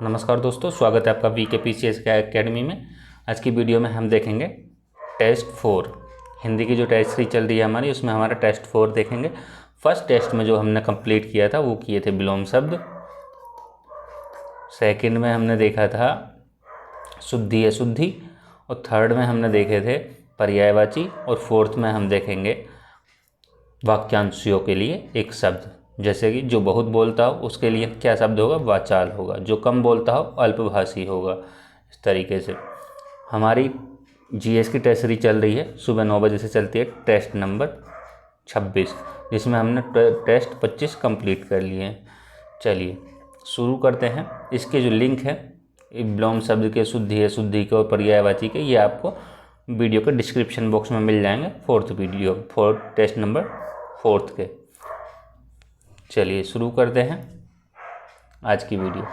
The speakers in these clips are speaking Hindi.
नमस्कार दोस्तों, स्वागत है आपका VKPCS एकेडमी में। आज की वीडियो में हम देखेंगे टेस्ट 4 हिंदी की जो टेस्ट 3 चल रही है हमारी, उसमें हमारा टेस्ट 4 देखेंगे। फर्स्ट टेस्ट में जो हमने कंप्लीट किया था वो किए थे विलोम शब्द। सेकंड में हमने देखा था शुद्धि अशुद्धि, और थर्ड में हमने देखे थे पर्यायवाची, और फोर्थ में हम देखेंगे वाक्यांशों के लिए एक शब्द। जैसे कि जो बहुत बोलता हो उसके लिए क्या शब्द होगा? वाचाल होगा। जो कम बोलता हो अल्पभाषी होगा। इस तरीके से हमारी GS की टेस्ट सीरीज चल रही है, सुबह 9 बजे से चलती है। टेस्ट नंबर 26, जिसमें हमने टेस्ट 25 कंप्लीट कर लिए हैं। चलिए शुरू करते हैं। इसके जो लिंक है विलोम शब्द के, शुद्धि अशुद्धि के और पर्यायवाची के, ये आपको वीडियो के डिस्क्रिप्शन बॉक्स में मिल जाएंगे। फोर्थ टेस्ट नंबर 4 के। चलिए शुरू करते हैं आज की वीडियो।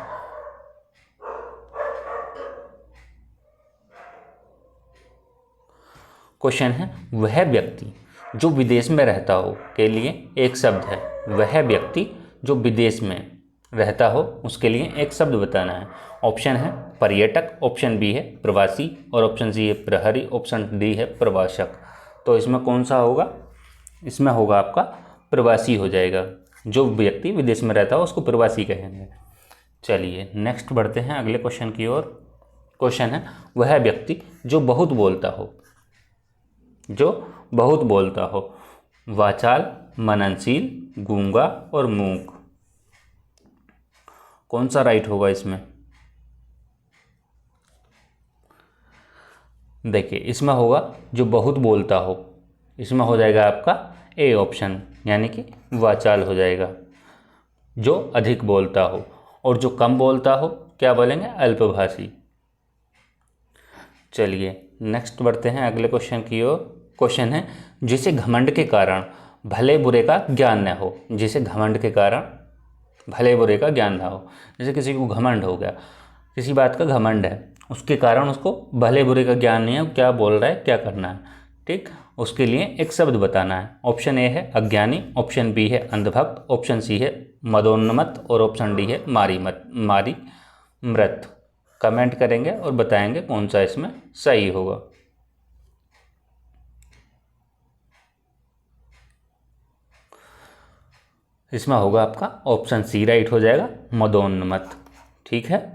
क्वेश्चन है, वह व्यक्ति जो विदेश में रहता हो के लिए एक शब्द है। वह व्यक्ति जो विदेश में रहता हो उसके लिए एक शब्द बताना है। ऑप्शन है पर्यटक, ऑप्शन बी है प्रवासी, और ऑप्शन सी है प्रहरी, ऑप्शन डी है प्रवासक। तो इसमें कौन सा होगा? इसमें होगा आपका प्रवासी हो जाएगा। जो व्यक्ति विदेश में रहता हो उसको प्रवासी कहेंगे। चलिए नेक्स्ट बढ़ते हैं अगले क्वेश्चन की ओर। क्वेश्चन है, वह व्यक्ति जो बहुत बोलता हो। जो बहुत बोलता हो, वाचाल, मननशील, गूंगा और मूक। कौन सा राइट होगा इसमें? देखिए इसमें होगा जो बहुत बोलता हो। इसमें हो जाएगा आपका ए ऑप्शन, यानी कि वाचाल हो जाएगा। जो अधिक बोलता हो, और जो कम बोलता हो क्या बोलेंगे? अल्पभाषी। चलिए नेक्स्ट बढ़ते हैं अगले क्वेश्चन की ओर। क्वेश्चन है, जिसे घमंड के कारण भले बुरे का ज्ञान न हो। जिसे घमंड के कारण भले बुरे का ज्ञान ना हो। जैसे किसी को घमंड हो गया, किसी बात का घमंड है, उसके कारण उसको भले बुरे का ज्ञान नहीं है, क्या बोल रहा है, क्या करना है। ठीक, उसके लिए एक शब्द बताना है। ऑप्शन ए है अज्ञानी, ऑप्शन बी है अंधभक्त, ऑप्शन सी है मदोन्मत्त, और ऑप्शन डी है मारी मृत। कमेंट करेंगे और बताएंगे कौन सा इसमें सही होगा। इसमें होगा आपका ऑप्शन सी राइट हो जाएगा, मदोन्मत्त। ठीक है।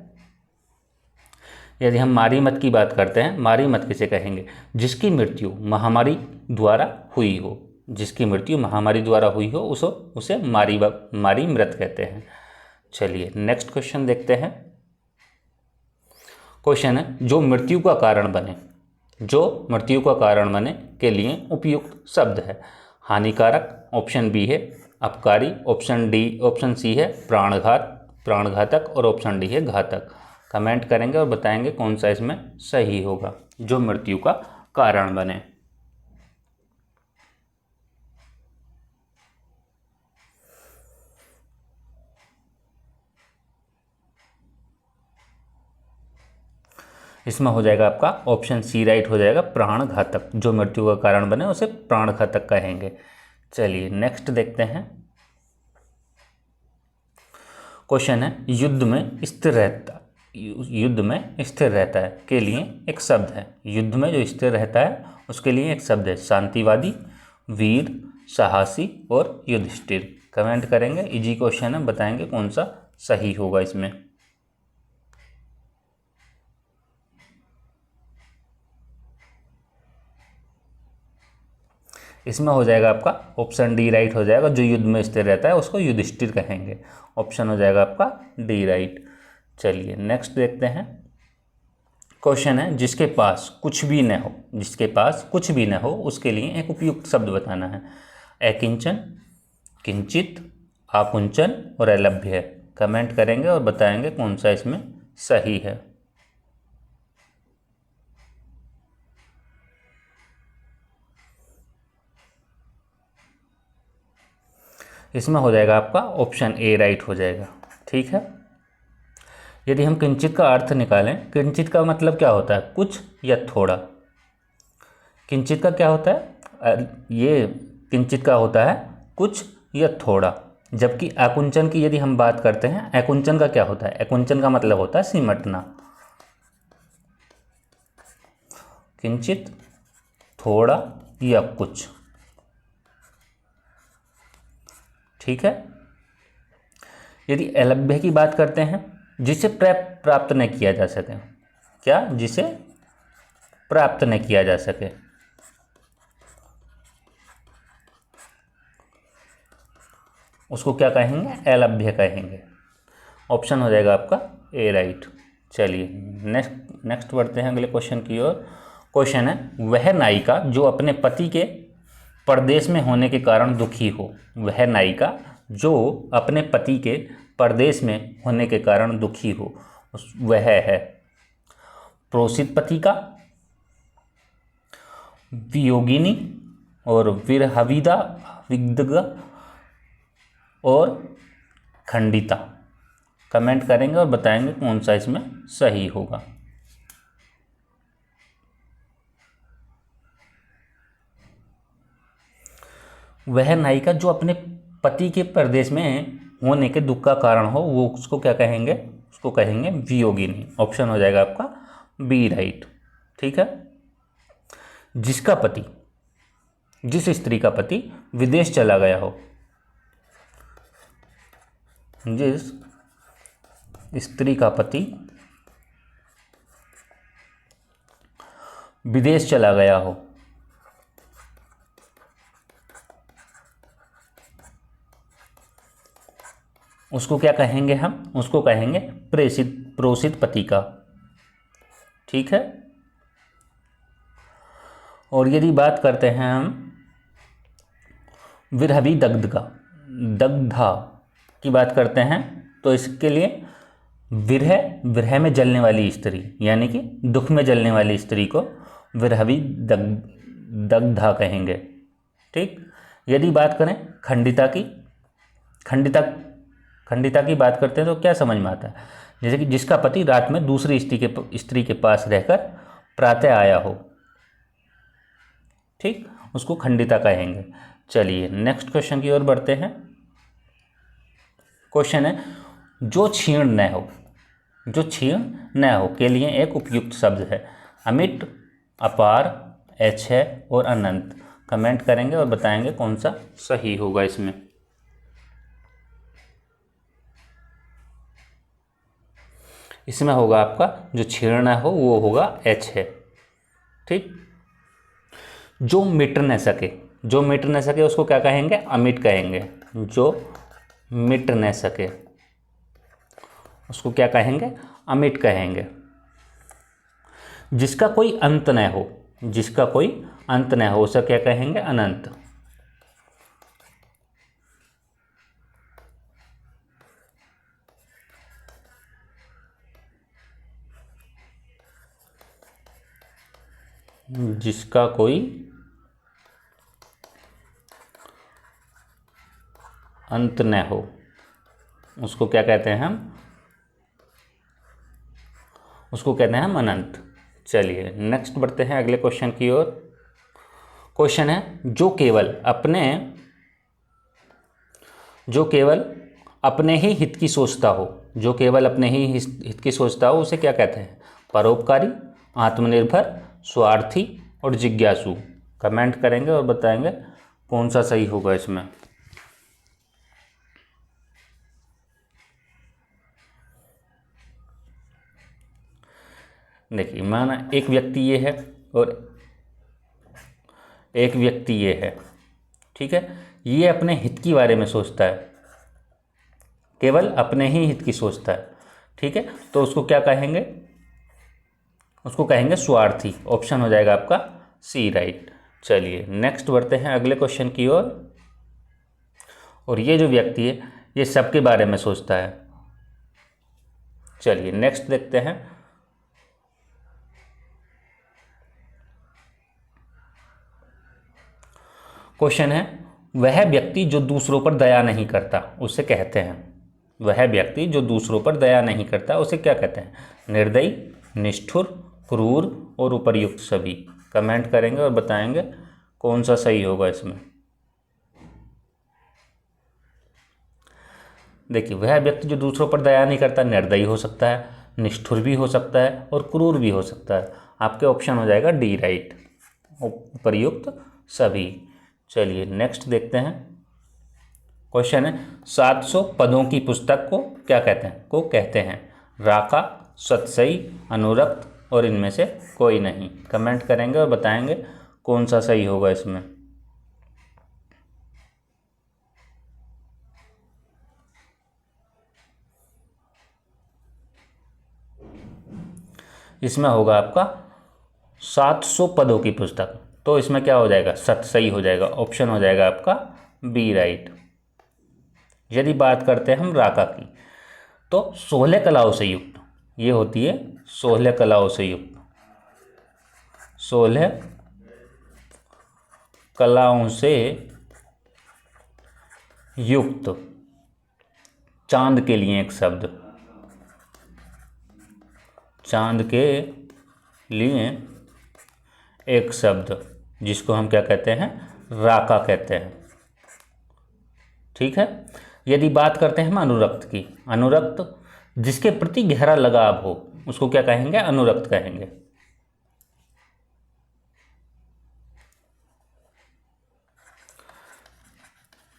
यदि हम मारी मत की बात करते हैं, मारी मत किसे कहेंगे? जिसकी मृत्यु महामारी द्वारा हुई हो। जिसकी मृत्यु महामारी द्वारा हुई हो उसे मारी मृत कहते हैं। चलिए नेक्स्ट क्वेश्चन देखते हैं। क्वेश्चन है, जो मृत्यु का कारण बने। जो मृत्यु का कारण बने के लिए उपयुक्त शब्द है। हानिकारक, ऑप्शन बी है अपकारी, ऑप्शन सी है प्राणघातक, और ऑप्शन डी है घातक। कमेंट करेंगे और बताएंगे कौन सा इसमें सही होगा, जो मृत्यु का कारण बने। इसमें हो जाएगा आपका ऑप्शन सी राइट हो जाएगा, प्राणघातक। जो मृत्यु का कारण बने उसे प्राणघातक कहेंगे। चलिए नेक्स्ट देखते हैं। क्वेश्चन है, युद्ध में स्थिर रहता है के लिए एक शब्द है। युद्ध में जो स्थिर रहता है उसके लिए एक शब्द है। शांतिवादी, वीर, साहसी और युधिष्ठिर। कमेंट करेंगे। इजी क्वेश्चन है, बताएंगे कौन सा सही होगा इसमें। इसमें हो जाएगा आपका ऑप्शन डी राइट हो जाएगा। जो युद्ध में स्थिर रहता है उसको युधिष्ठिर कहेंगे। ऑप्शन हो जाएगा आपका डी राइट। चलिए नेक्स्ट देखते हैं। क्वेश्चन है, जिसके पास कुछ भी न हो। जिसके पास कुछ भी न हो उसके लिए एक उपयुक्त शब्द बताना है। अकिंचन, किंचित, आकुंचन और अलभ्य। कमेंट करेंगे और बताएंगे कौन सा इसमें सही है। इसमें हो जाएगा आपका ऑप्शन ए राइट हो जाएगा। ठीक है। यदि हम किंचित का अर्थ निकालें, किंचित का मतलब क्या होता है? कुछ या थोड़ा। किंचित का क्या होता है? ये किंचित का होता है कुछ या थोड़ा। जबकि आकुंचन की यदि हम बात करते हैं, आकुंचन का क्या होता है? आकुंचन का मतलब होता है सिमटना, किंचित, थोड़ा या कुछ। ठीक है। यदि अलभ्य की बात करते हैं, जिसे प्राप्त न किया जा सके, क्या? जिसे प्राप्त न किया जा सके, उसको क्या कहेंगे? अलभ्य कहेंगे। ऑप्शन हो जाएगा आपका ए राइट। चलिए नेक्स्ट बढ़ते हैं अगले क्वेश्चन की ओर। क्वेश्चन है, वह नायिका जो अपने पति के परदेश में होने के कारण दुखी हो। वह नायिका जो अपने पति के परदेश में होने के कारण दुखी हो, वह है प्रोसित पथिका, वियोगिनी और विरहविदा विदगा और खंडिता। कमेंट करेंगे और बताएंगे कौन सा इसमें सही होगा। वह नायिका जो अपने पति के परदेश में होने के दुख का कारण हो, वो उसको क्या कहेंगे? उसको कहेंगे वियोगिनी। ऑप्शन हो जाएगा आपका बी राइट। ठीक है। जिसका पति, जिस स्त्री का पति विदेश चला गया हो, जिस स्त्री का पति विदेश चला गया हो, उसको क्या कहेंगे हम? उसको कहेंगे प्रोसित पथिका। ठीक है। और यदि बात करते हैं हम विरहवी दग्धा की बात करते हैं, तो इसके लिए विरह में जलने वाली स्त्री, यानी कि दुख में जलने वाली स्त्री को विरहवी दग्धा कहेंगे। ठीक। यदि बात करें खंडिता की बात करते हैं तो क्या समझ में आता है? जैसे कि जिसका पति रात में दूसरी स्त्री के पास रहकर प्रातः आया हो, ठीक, उसको खंडिता कहेंगे। चलिए नेक्स्ट क्वेश्चन की ओर बढ़ते हैं। क्वेश्चन है, जो क्षीण न हो के लिए एक उपयुक्त शब्द है। अमिट, अपार, अक्षय और अनंत। कमेंट करेंगे और बताएंगे कौन सा सही होगा इसमें। इसमें होगा आपका जो क्षीण न हो वो होगा अक्षय। ठीक। जो मिट न सके उसको क्या कहेंगे? अमिट कहेंगे। जो मिट न सके उसको क्या कहेंगे? अमिट कहेंगे। जिसका कोई अंत न हो उसे क्या कहेंगे? अनंत। जिसका कोई अंत न हो उसको क्या कहते हैं हम? उसको कहते हैं हम अनंत। चलिए नेक्स्ट बढ़ते हैं अगले क्वेश्चन की ओर। क्वेश्चन है, जो केवल अपने ही हित की सोचता हो, उसे क्या कहते हैं? परोपकारी, आत्मनिर्भर, स्वार्थी और जिज्ञासु। कमेंट करेंगे और बताएंगे कौन सा सही होगा इसमें। देखिए, माना एक व्यक्ति ये है और एक व्यक्ति ये है, ठीक है। ये अपने हित के बारे में सोचता है, केवल अपने ही हित की सोचता है, ठीक है। तो उसको क्या कहेंगे? उसको कहेंगे स्वार्थी। ऑप्शन हो जाएगा आपका सी राइट। चलिए नेक्स्ट बढ़ते हैं अगले क्वेश्चन की ओर। और ये जो व्यक्ति है ये सबके बारे में सोचता है। चलिए नेक्स्ट देखते हैं। क्वेश्चन है, वह व्यक्ति जो दूसरों पर दया नहीं करता उसे कहते हैं। वह व्यक्ति जो दूसरों पर दया नहीं करता उसे क्या कहते हैं? निर्दयी, निष्ठुर, क्रूर और उपर्युक्त सभी। कमेंट करेंगे और बताएंगे कौन सा सही होगा इसमें। देखिए वह व्यक्ति जो दूसरों पर दया नहीं करता निर्दयी हो सकता है, निष्ठुर भी हो सकता है और क्रूर भी हो सकता है। आपके ऑप्शन हो जाएगा डी राइट, प्रयुक्त सभी। चलिए नेक्स्ट देखते हैं। क्वेश्चन है 700 पदों की पुस्तक को क्या कहते हैं? राका, सतसई, अनुरक्त और इनमें से कोई नहीं। कमेंट करेंगे और बताएंगे कौन सा सही होगा इसमें। इसमें होगा आपका 700 पदों की पुस्तक, तो इसमें क्या हो जाएगा? सतसई हो जाएगा, ऑप्शन हो जाएगा आपका बी राइट। यदि बात करते हैं हम राका की, तो 16 कलाओं से युक्त, ये होती है 16 कलाओं से युक्त, 16 कलाओं से युक्त चांद के लिए एक शब्द, चांद के लिए एक शब्द जिसको हम क्या कहते हैं? राका कहते हैं। ठीक है। यदि बात करते हैं हम अनुरक्त की, अनुरक्त जिसके प्रति गहरा लगाव हो उसको क्या कहेंगे? अनुरक्त कहेंगे।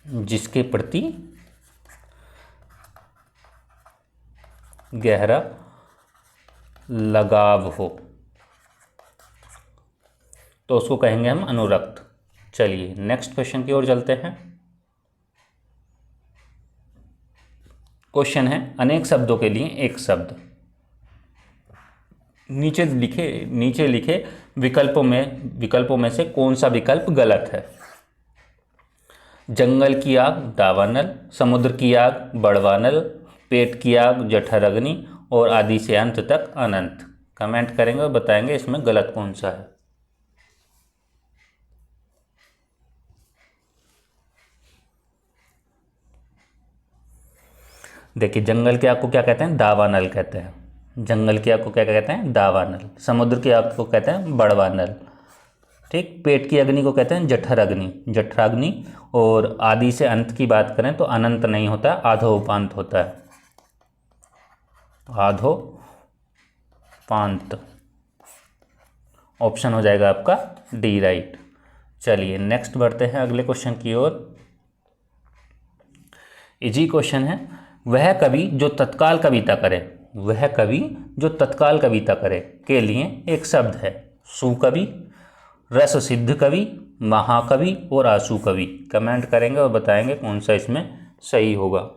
जिसके प्रति गहरा लगाव हो तो उसको कहेंगे हम अनुरक्त। चलिए नेक्स्ट क्वेश्चन की ओर चलते हैं। क्वेश्चन है अनेक शब्दों के लिए एक शब्द। नीचे लिखे विकल्पों में से कौन सा विकल्प गलत है? जंगल की आग दावानल, समुद्र की आग बड़वानल, पेट की आग जठराग्नि और आदि से अंत तक अनंत। कमेंट करेंगे और बताएंगे इसमें गलत कौन सा है। देखिए जंगल की आग को क्या कहते हैं? दावानल कहते हैं। जंगल की आग को क्या कहते हैं? दावानल। समुद्र की आग को कहते हैं बड़वानल। ठीक। पेट की अग्नि को कहते हैं जठराग्नि। और आदि से अंत की बात करें तो अनंत नहीं होता, आधोपांत होता है, आधोपांत। ऑप्शन हो जाएगा आपका डी राइट। चलिए नेक्स्ट बढ़ते हैं अगले क्वेश्चन की ओर। इजी क्वेश्चन है। वह कवि जो तत्काल कविता करे के लिए एक शब्द है। सुकवि, रस सिद्ध कवि, महाकवि और आशु कवि। कमेंट करेंगे और बताएंगे कौन सा इसमें सही होगा।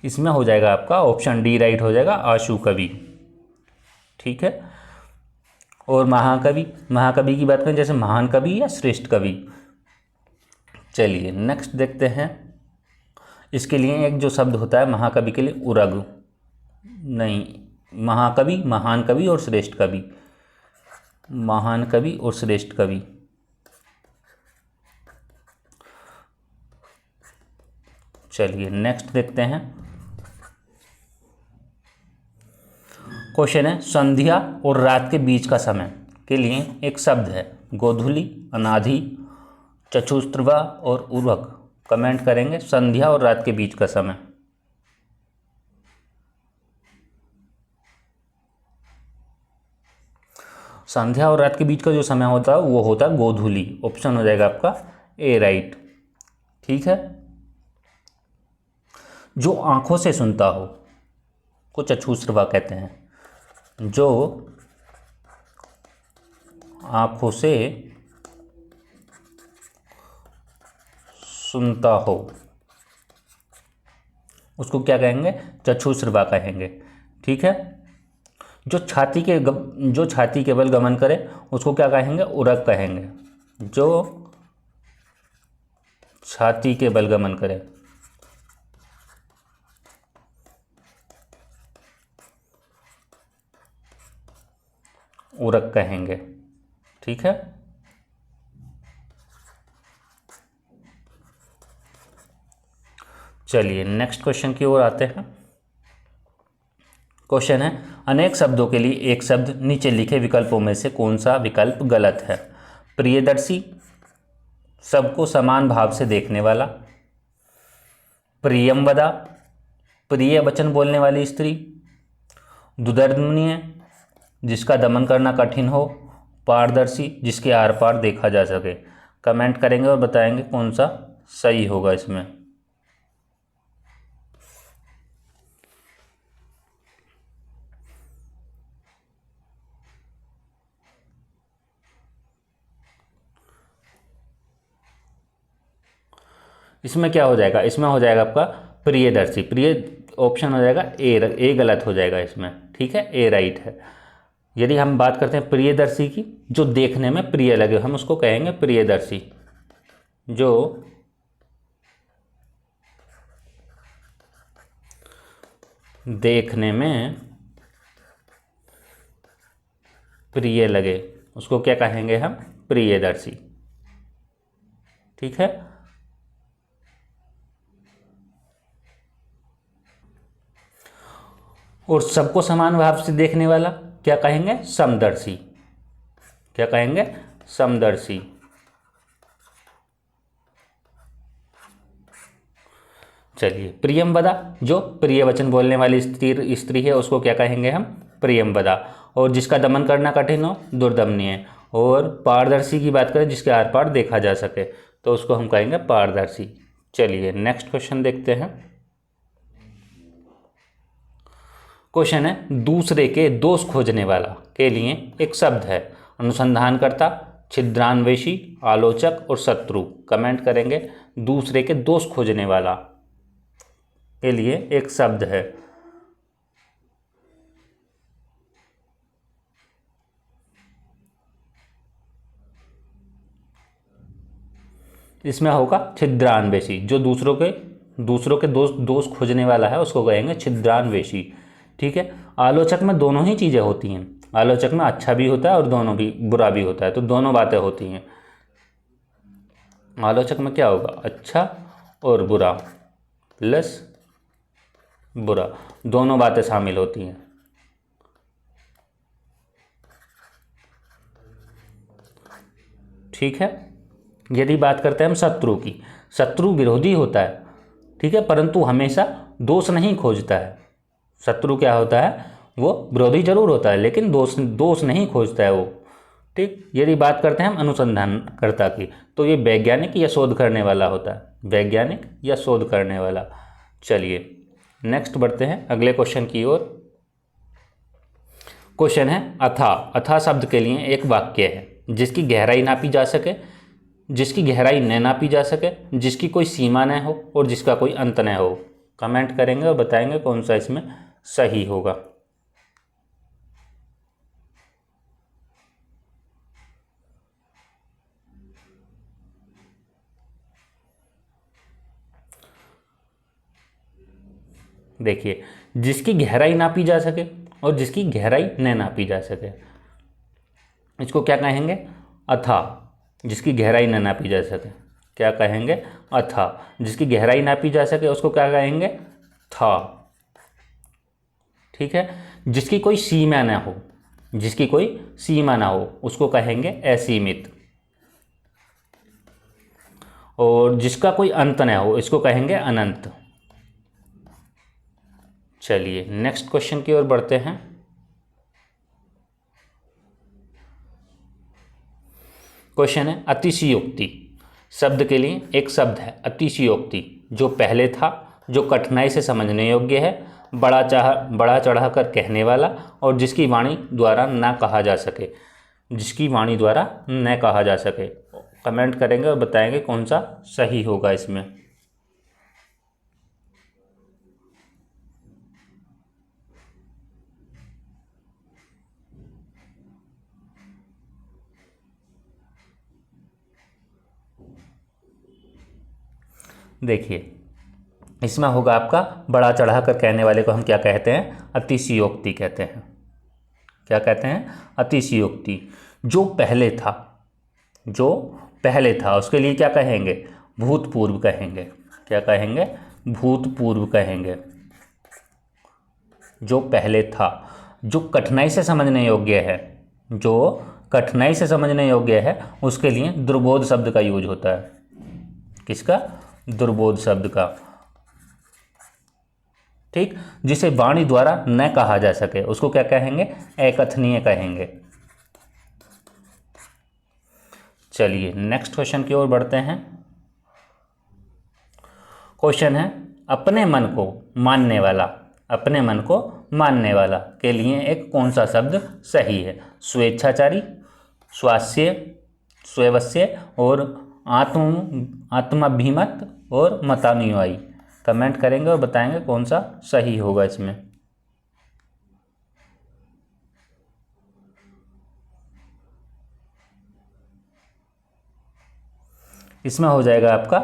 इसमें हो जाएगा आपका ऑप्शन डी राइट हो जाएगा, आशु कवि। ठीक है। और महाकवि की बात करें जैसे महान कवि या श्रेष्ठ कवि। चलिए नेक्स्ट देखते हैं। इसके लिए एक जो शब्द होता है महाकवि के लिए, उरग नहीं, महाकवि, महान कवि और श्रेष्ठ कवि, महान कवि और श्रेष्ठ कवि। चलिए नेक्स्ट देखते हैं। क्वेश्चन है संध्या और रात के बीच का समय के लिए एक शब्द है। गोधूली, अनाधि, चतुस्त्रवा और उर्वक। कमेंट करेंगे संध्या और रात के बीच का समय। संध्या और रात के बीच का जो समय होता है वो होता है गोधूली। ऑप्शन हो जाएगा आपका ए राइट। ठीक है। जो आंखों से सुनता हो को चक्षुश्रवा कहते हैं। जो आंखों से सुनता हो उसको क्या कहेंगे? चक्षुश्रवा कहेंगे। ठीक है। जो छाती के बल गमन करे उसको क्या कहेंगे? उरग कहेंगे। जो छाती के बल गमन करे उरग कहेंगे। ठीक है। चलिए नेक्स्ट क्वेश्चन की ओर आते हैं। क्वेश्चन है, अनेक शब्दों के लिए एक शब्द, नीचे लिखे विकल्पों में से कौन सा विकल्प गलत है? प्रियदर्शी, सबको समान भाव से देखने वाला, प्रियंवदा, प्रिय वचन बोलने वाली स्त्री, दुर्दमनीय, जिसका दमन करना कठिन हो, पारदर्शी, जिसके आर पार देखा जा सके। कमेंट करेंगे और बताएंगे कौन सा सही होगा इसमें। इसमें क्या हो जाएगा? इसमें हो जाएगा आपका प्रियदर्शी। प्रिय ऑप्शन हो जाएगा ए गलत हो जाएगा इसमें, ठीक है, ए राइट है। यदि हम बात करते हैं प्रियदर्शी की, जो देखने में प्रिय लगे, हम उसको कहेंगे प्रियदर्शी। जो देखने में प्रिय लगे उसको क्या कहेंगे हम? प्रियदर्शी, ठीक है। और सबको समान भाव से देखने वाला क्या कहेंगे? समदर्शी। क्या कहेंगे? समदर्शी। चलिए, प्रियंवदा, जो प्रिय वचन बोलने वाली स्त्री है उसको क्या कहेंगे हम? प्रियंवदा। और जिसका दमन करना कठिन हो, दुर्दमनीय। और पारदर्शी की बात करें, जिसके आर पार देखा जा सके, तो उसको हम कहेंगे पारदर्शी। चलिए नेक्स्ट क्वेश्चन देखते हैं। क्वेश्चन है, दूसरे के दोष खोजने वाला के लिए एक शब्द है। अनुसंधानकर्ता, छिद्रान्वेषी, आलोचक और शत्रु। कमेंट करेंगे। दूसरे के दोष खोजने वाला के लिए एक शब्द है। इसमें होगा छिद्रान्वेषी। जो दूसरों के दोष खोजने वाला है उसको कहेंगे छिद्रान्वेषी, ठीक है। आलोचक में दोनों ही चीज़ें होती हैं। आलोचक में अच्छा भी होता है और दोनों भी बुरा भी होता है, तो दोनों बातें होती हैं। आलोचक में क्या होगा? अच्छा और बुरा प्लस बुरा, दोनों बातें शामिल होती हैं। ठीक है। यदि बात करते हैं हम शत्रु की, शत्रु विरोधी होता है, ठीक है, परंतु हमेशा दोष नहीं खोजता है। शत्रु क्या होता है? वो विरोधी जरूर होता है लेकिन दोष नहीं खोजता है वो, ठीक। यदि बात करते हैं हम अनुसंधानकर्ता की, तो ये वैज्ञानिक या शोध करने वाला होता है। वैज्ञानिक या शोध करने वाला। चलिए नेक्स्ट बढ़ते हैं अगले क्वेश्चन की ओर। क्वेश्चन है, अथाह। अथाह शब्द के लिए एक वाक्य है। जिसकी गहराई नापी जा सके, जिसकी गहराई न नापी जा सके, जिसकी कोई सीमा न हो और जिसका कोई अंत न हो। कमेंट करेंगे और बताएंगे कौन सा इसमें सही होगा। देखिए, जिसकी गहराई नापी जा सके और जिसकी गहराई न नापी जा सके, इसको क्या कहेंगे? अथाह। जिसकी गहराई न नापी जा सके क्या कहेंगे? अथाह। जिसकी गहराई नापी जा सके उसको क्या कहेंगे? था। ठीक है। जिसकी कोई सीमा ना हो, जिसकी कोई सीमा ना हो उसको कहेंगे असीमित। और जिसका कोई अंत ना हो इसको कहेंगे अनंत। चलिए नेक्स्ट क्वेश्चन की ओर बढ़ते हैं। क्वेश्चन है, अतिशयोक्ति शब्द के लिए एक शब्द है अतिशयोक्ति, जो पहले था, जो कठिनाई से समझने योग्य है, बड़ा चढ़ा कर कहने वाला और जिसकी वाणी द्वारा ना कहा जा सके। जिसकी वाणी द्वारा न कहा जा सके। कमेंट करेंगे और बताएंगे कौन सा सही होगा इसमें। देखिए, इसमें होगा आपका बड़ा चढ़ा कर कहने वाले को हम क्या कहते हैं? अतिशयोक्ति कहते हैं। क्या कहते हैं? अतिशयोक्ति। जो पहले था, जो पहले था उसके लिए क्या कहेंगे? भूतपूर्व कहेंगे। क्या कहेंगे? भूतपूर्व कहेंगे। जो पहले था। जो कठिनाई से समझने योग्य है, जो कठिनाई से समझने योग्य है, उसके लिए दुर्बोध शब्द का यूज होता है। किसका? दुर्बोध शब्द का। ठीक, जिसे वाणी द्वारा न कहा जा सके उसको क्या कहेंगे? अकथनीय कहेंगे। चलिए नेक्स्ट क्वेश्चन की ओर बढ़ते हैं। क्वेश्चन है अपने मन को मानने वाला, अपने मन को मानने वाला के लिए एक कौन सा शब्द सही है? स्वेच्छाचारी, स्वास्य, स्ववश्य और आत्माभिमत और मतानुयायी। कमेंट करेंगे और बताएंगे कौन सा सही होगा इसमें। इसमें हो जाएगा आपका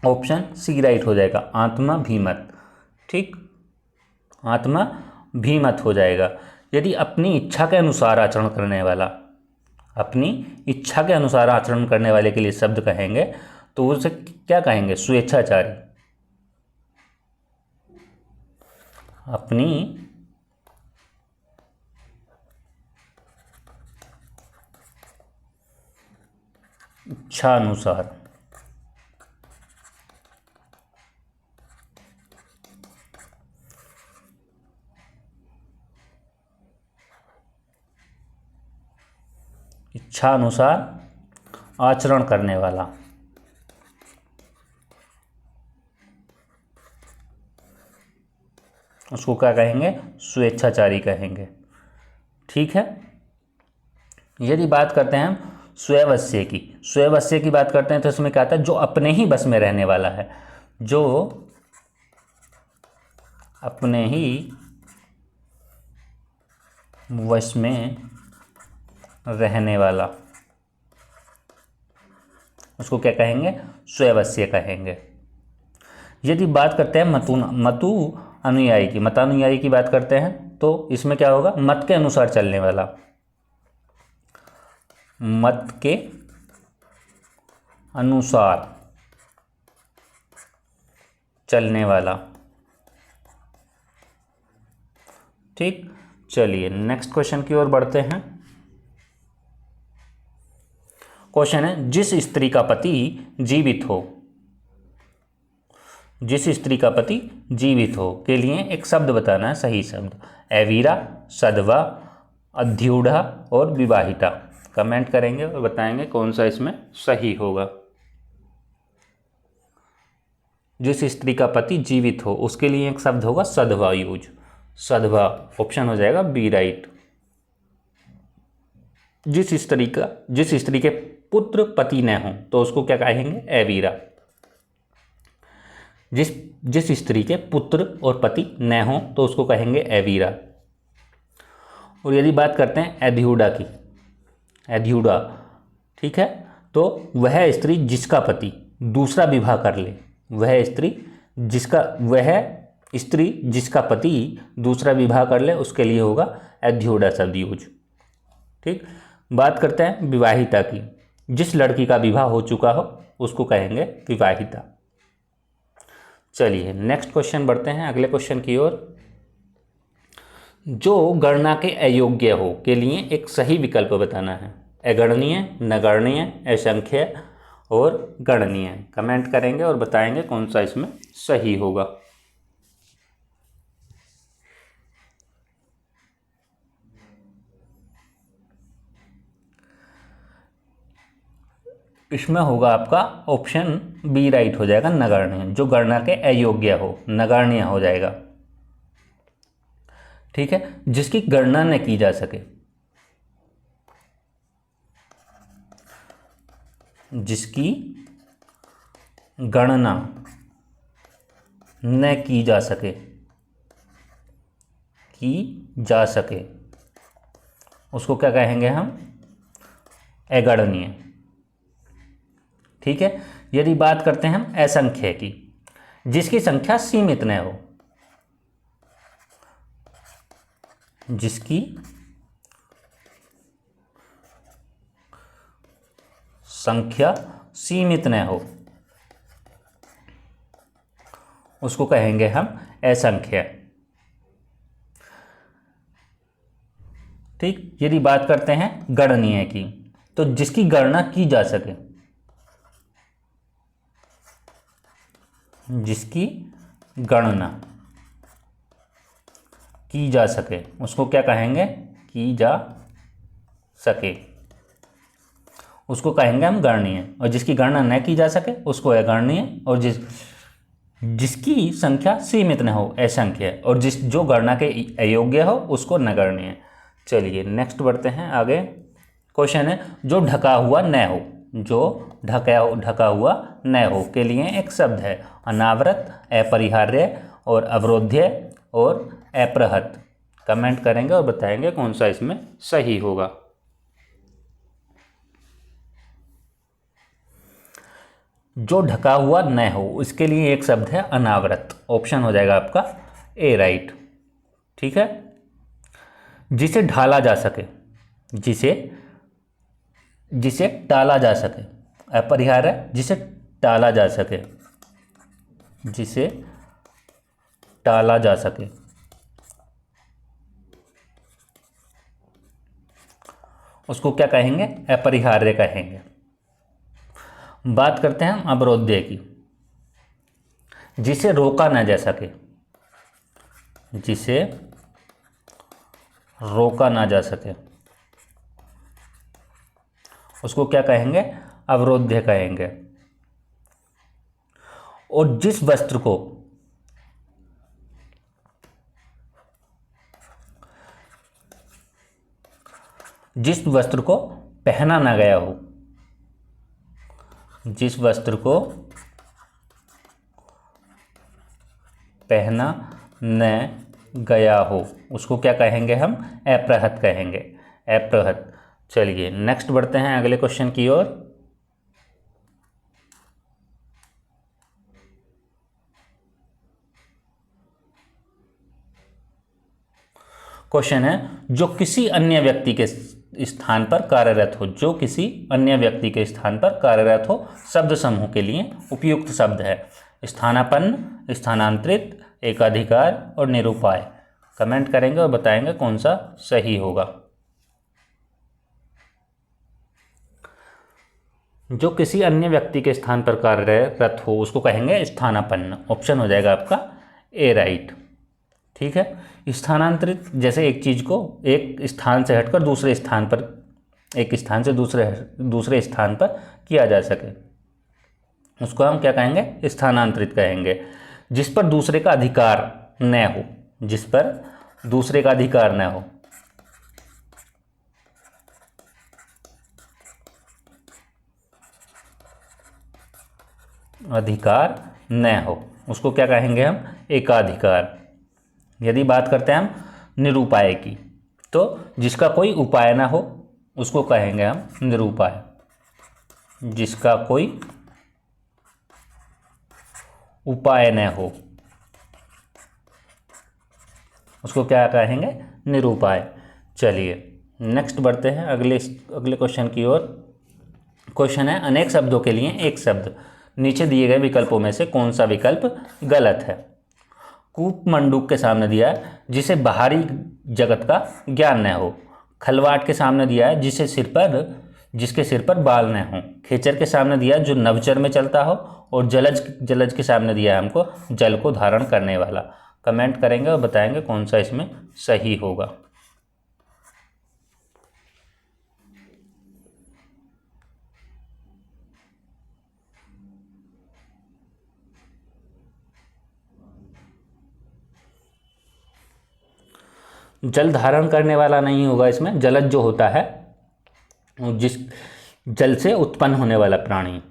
ऑप्शन सी राइट हो जाएगा, आत्माभिमत। ठीक, आत्माभिमत हो जाएगा। यदि अपनी इच्छा के अनुसार आचरण करने वाला, अपनी इच्छा के अनुसार आचरण करने वाले के लिए शब्द कहेंगे तो उसे क्या कहेंगे? स्वेच्छाचारी। अपनी इच्छा अनुसार आचरण करने वाला, उसको क्या कहेंगे? स्वेच्छाचारी कहेंगे। ठीक है। यदि बात करते हैं हम स्ववश्य की, स्ववश्य की बात करते हैं तो इसमें क्या आता है? जो अपने ही बस में रहने वाला है, जो अपने ही वश में रहने वाला, उसको क्या कहेंगे? स्ववश्य कहेंगे। यदि बात करते हैं मतु अनुयायी की, मतानुयायी की बात करते हैं तो इसमें क्या होगा? मत के अनुसार चलने वाला, मत के अनुसार चलने वाला। ठीक, चलिए नेक्स्ट क्वेश्चन की ओर बढ़ते हैं। क्वेश्चन है जिस स्त्री का पति जीवित हो, जिस स्त्री का पति जीवित हो के लिए एक शब्द बताना है, सही शब्द। अवीरा, सधवा, अध्यूढ़ा और विवाहिता। कमेंट करेंगे और बताएंगे कौन सा इसमें सही होगा। जिस स्त्री का पति जीवित हो उसके लिए एक शब्द होगा सधवा यूज, सधवा। ऑप्शन हो जाएगा बी राइट। जिस स्त्री के पुत्र पति न हो तो उसको क्या कहेंगे? अवीरा। जिस स्त्री के पुत्र और पति न हो तो उसको कहेंगे अवीरा। और यदि बात करते हैं अध्यूढ़ा की, अध्यूढ़ा, ठीक है, तो वह स्त्री जिसका पति दूसरा विवाह कर ले, वह स्त्री जिसका पति दूसरा विवाह कर ले उसके लिए होगा अध्यूढ़ा शब्द यूज। ठीक, बात करते हैं विवाहिता की, जिस लड़की का विवाह हो चुका हो उसको कहेंगे विवाहिता। चलिए नेक्स्ट क्वेश्चन बढ़ते हैं अगले क्वेश्चन की ओर। जो गणना के अयोग्य हो के लिए एक सही विकल्प बताना है। अगणनीय, नगण्य, असंख्य और गणनीय। कमेंट करेंगे और बताएंगे कौन सा इसमें सही होगा। इसमें होगा आपका ऑप्शन बी राइट हो जाएगा, नगण्य। जो गणना के अयोग्य हो, नगण्य हो जाएगा। ठीक है, जिसकी गणना न की जा सके, जिसकी गणना न की जा सके, उसको क्या कहेंगे हम? अगणनीय। ठीक है, यदि बात करते हैं हम असंख्य की, जिसकी संख्या सीमित न हो, जिसकी संख्या सीमित न हो उसको कहेंगे हम असंख्य। ठीक। यदि बात करते हैं गणनीय की, तो जिसकी गणना की जा सके, जिसकी गणना की जा सके उसको क्या कहेंगे, की जा सके, उसको कहेंगे हम गणनीय। और जिसकी गणना न की जा सके उसको अगणनीय। और जिसकी संख्या सीमित न हो, असंख्य। और जो गणना के अयोग्य हो उसको नगण्य। चलिए नेक्स्ट बढ़ते हैं आगे। क्वेश्चन है जो ढका हुआ न हो, जो ढका हुआ न हो के लिए एक शब्द है अनावृत, अपरिहार्य और अवरोध्य और अपृहत। कमेंट करेंगे और बताएंगे कौन सा इसमें सही होगा। जो ढका हुआ न हो इसके लिए एक शब्द है अनावृत। ऑप्शन हो जाएगा आपका ए राइट। ठीक है। जिसे ढाला जा सके, जिसे टाला जा सके, अपरिहार्य जिसे टाला जा सके, जिसे टाला जा सके उसको क्या कहेंगे, अपरिहार्य कहेंगे। बात करते हैं हम अवरोध्य की। जिसे रोका ना जा सके, जिसे रोका ना जा सके उसको क्या कहेंगे, अवरोध्य कहेंगे। और जिस वस्त्र को पहना ना गया हो, जिस वस्त्र को पहना न गया हो उसको क्या कहेंगे हम, अपृहत कहेंगे, अपृहत। चलिए नेक्स्ट बढ़ते हैं अगले क्वेश्चन की ओर। क्वेश्चन है जो किसी अन्य व्यक्ति के स्थान पर कार्यरत हो, जो किसी अन्य व्यक्ति के स्थान पर कार्यरत हो शब्द समूह के लिए उपयुक्त शब्द है स्थानापन्न, स्थानांतरित, एकाधिकार और निरूपाय। कमेंट करेंगे और बताएंगे कौन सा सही होगा। जो किसी अन्य व्यक्ति के स्थान पर कार्यरत हो उसको कहेंगे स्थानापन्न। ऑप्शन हो जाएगा आपका ए राइट। ठीक है। स्थानांतरित जैसे एक चीज़ को एक स्थान से हटकर दूसरे स्थान पर, एक स्थान से दूसरे स्थान पर किया जा सके उसको हम क्या कहेंगे, स्थानांतरित कहेंगे। जिस पर दूसरे का अधिकार न हो, जिस पर दूसरे का अधिकार न हो, अधिकार न हो उसको क्या कहेंगे हम, एकाधिकार। यदि बात करते हैं हम निरूपाय की, तो जिसका कोई उपाय ना हो उसको कहेंगे हम निरूपाय। जिसका कोई उपाय न हो उसको क्या कहेंगे, निरूपाय। चलिए नेक्स्ट बढ़ते हैं अगले क्वेश्चन की ओर। क्वेश्चन है अनेक शब्दों के लिए एक शब्द, नीचे दिए गए विकल्पों में से कौन सा विकल्प गलत है। कूप मंडूक के सामने दिया है जिसे बाहरी जगत का ज्ञान न हो। खलवाट के सामने दिया है जिसके सिर पर बाल न हो। खेचर के सामने दिया है जो नवचर में चलता हो। और जलज के सामने दिया है हमको जल को धारण करने वाला। कमेंट करेंगे और बताएंगे कौन सा इसमें सही होगा। जल धारण करने वाला नहीं होगा इसमें। जलज जो होता है जिस जल से उत्पन्न होने वाला प्राणी,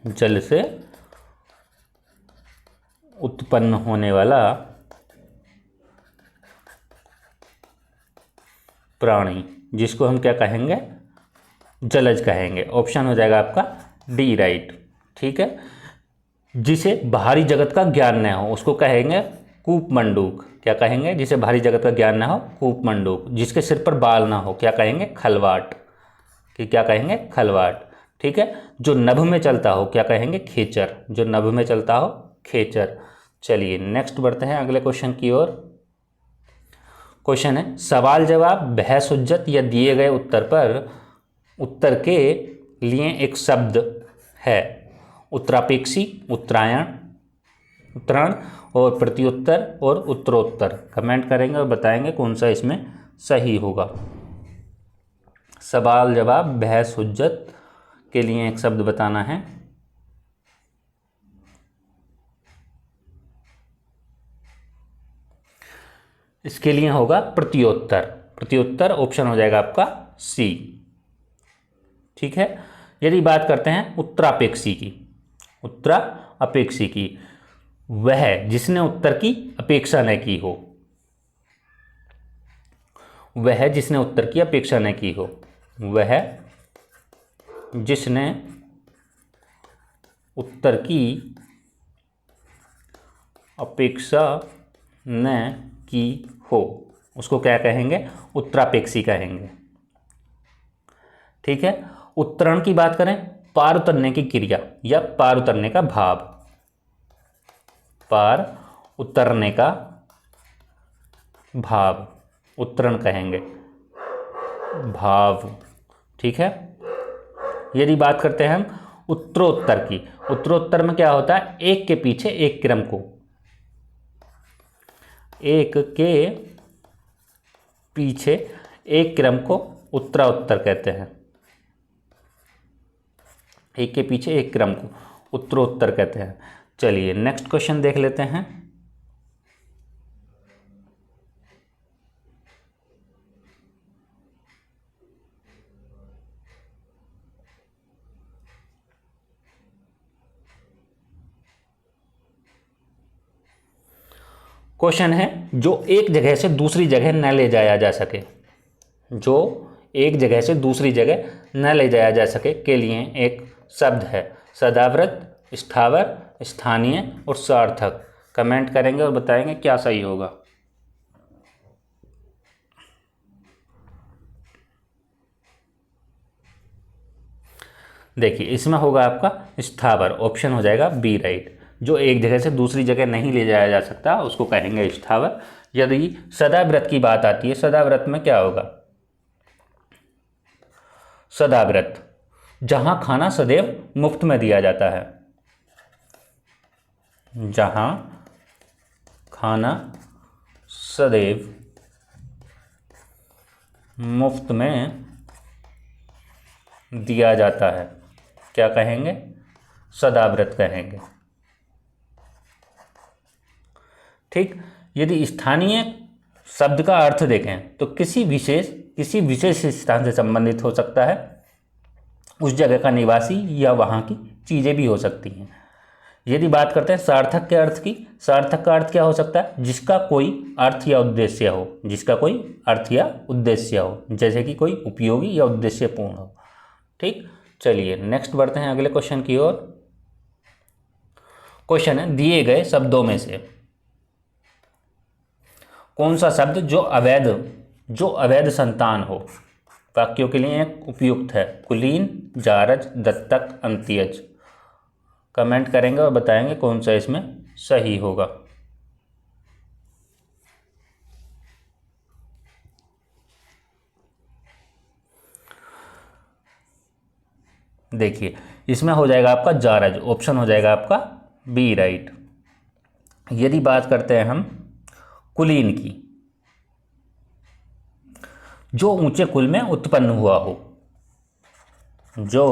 जल से उत्पन्न होने वाला प्राणी जिसको हम क्या कहेंगे, जलज कहेंगे। ऑप्शन हो जाएगा आपका डी राइट। ठीक है। जिसे बाहरी जगत का ज्ञान न हो उसको कहेंगे कूपमंडूक। क्या कहेंगे, जिसे बाहरी जगत का ज्ञान ना हो कूपमंडूक। जिसके सिर पर बाल ना हो क्या कहेंगे, खलवाट। कि क्या कहेंगे, खलवाट। ठीक है। जो नभ में चलता हो क्या कहेंगे, खेचर। जो नभ में चलता हो खेचर। चलिए नेक्स्ट बढ़ते हैं अगले क्वेश्चन की ओर। क्वेश्चन है सवाल जवाब बहस हुज्जत या दिए गए उत्तर पर उत्तर के लिए एक शब्द है। उत्तरापेक्षी, उत्तरायण और प्रत्युत्तर और उत्तरोत्तर। कमेंट करेंगे और बताएंगे कौन सा इसमें सही होगा। सवाल जवाब बहस हुज्जत के लिए एक शब्द बताना है। इसके लिए होगा प्रत्युत्तर। प्रत्युत्तर ऑप्शन हो जाएगा आपका सी। ठीक है। यदि बात करते हैं उत्तरापेक्षी की, उत्तरापेक्षी की, वह जिसने उत्तर की अपेक्षा न की हो, वह जिसने उत्तर की अपेक्षा न की हो, वह जिसने उत्तर की अपेक्षा न की हो, उसको क्या कहेंगे? उत्तरापेक्षी कहेंगे। ठीक है। उत्तरण की बात करें, पार उतरने की क्रिया या पार उतरने का भाव, पार उतरने का भाव उत्तरण कहेंगे, भाव। ठीक है। यदि बात करते हैं हम उत्तरोत्तर की, उत्तरोत्तर में क्या होता है? एक के पीछे एक क्रम को, एक के पीछे एक क्रम को उत्तरोत्तर कहते हैं। एक के पीछे एक क्रम को उत्तरोत्तर कहते हैं। चलिए नेक्स्ट क्वेश्चन देख लेते हैं। क्वेश्चन है जो एक जगह से दूसरी जगह न ले जाया जा सके, जो एक जगह से दूसरी जगह न ले जाया जा सके के लिए एक शब्द है। सदाव्रत, स्थावर, स्थानीय और सार्थक। कमेंट करेंगे और बताएंगे क्या सही होगा। देखिए इसमें होगा आपका स्थावर, ऑप्शन हो जाएगा बी राइट। जो एक जगह से दूसरी जगह नहीं ले जाया जा सकता उसको कहेंगे स्थावर। यदि सदाव्रत की बात आती है, सदाव्रत में क्या होगा? सदाव्रत जहां खाना सदैव मुफ्त में दिया जाता है, जहां खाना सदैव मुफ्त में दिया जाता है, क्या कहेंगे? सदाव्रत कहेंगे। ठीक। यदि स्थानीय शब्द का अर्थ देखें तो किसी विशेष स्थान से संबंधित हो सकता है, उस जगह का निवासी या वहाँ की चीज़ें भी हो सकती हैं। यदि बात करते हैं सार्थक के अर्थ की, सार्थक का अर्थ क्या हो सकता है? जिसका कोई अर्थ या उद्देश्य हो, जिसका कोई अर्थ या उद्देश्य हो, जैसे कि कोई उपयोगी या उद्देश्यपूर्ण हो। ठीक। चलिए नेक्स्ट बढ़ते हैं अगले क्वेश्चन की ओर। क्वेश्चन है दिए गए शब्दों में से कौन सा शब्द जो अवैध संतान हो वाक्यों के लिए एक उपयुक्त है? कुलीन, जारज, दत्तक, अंत्यज। कमेंट करेंगे और बताएंगे कौन सा इसमें सही होगा। देखिए इसमें हो जाएगा आपका जारज, ऑप्शन हो जाएगा आपका बी राइट। यदि बात करते हैं हम कुलीन की, जो ऊंचे कुल में उत्पन्न हुआ हो, जो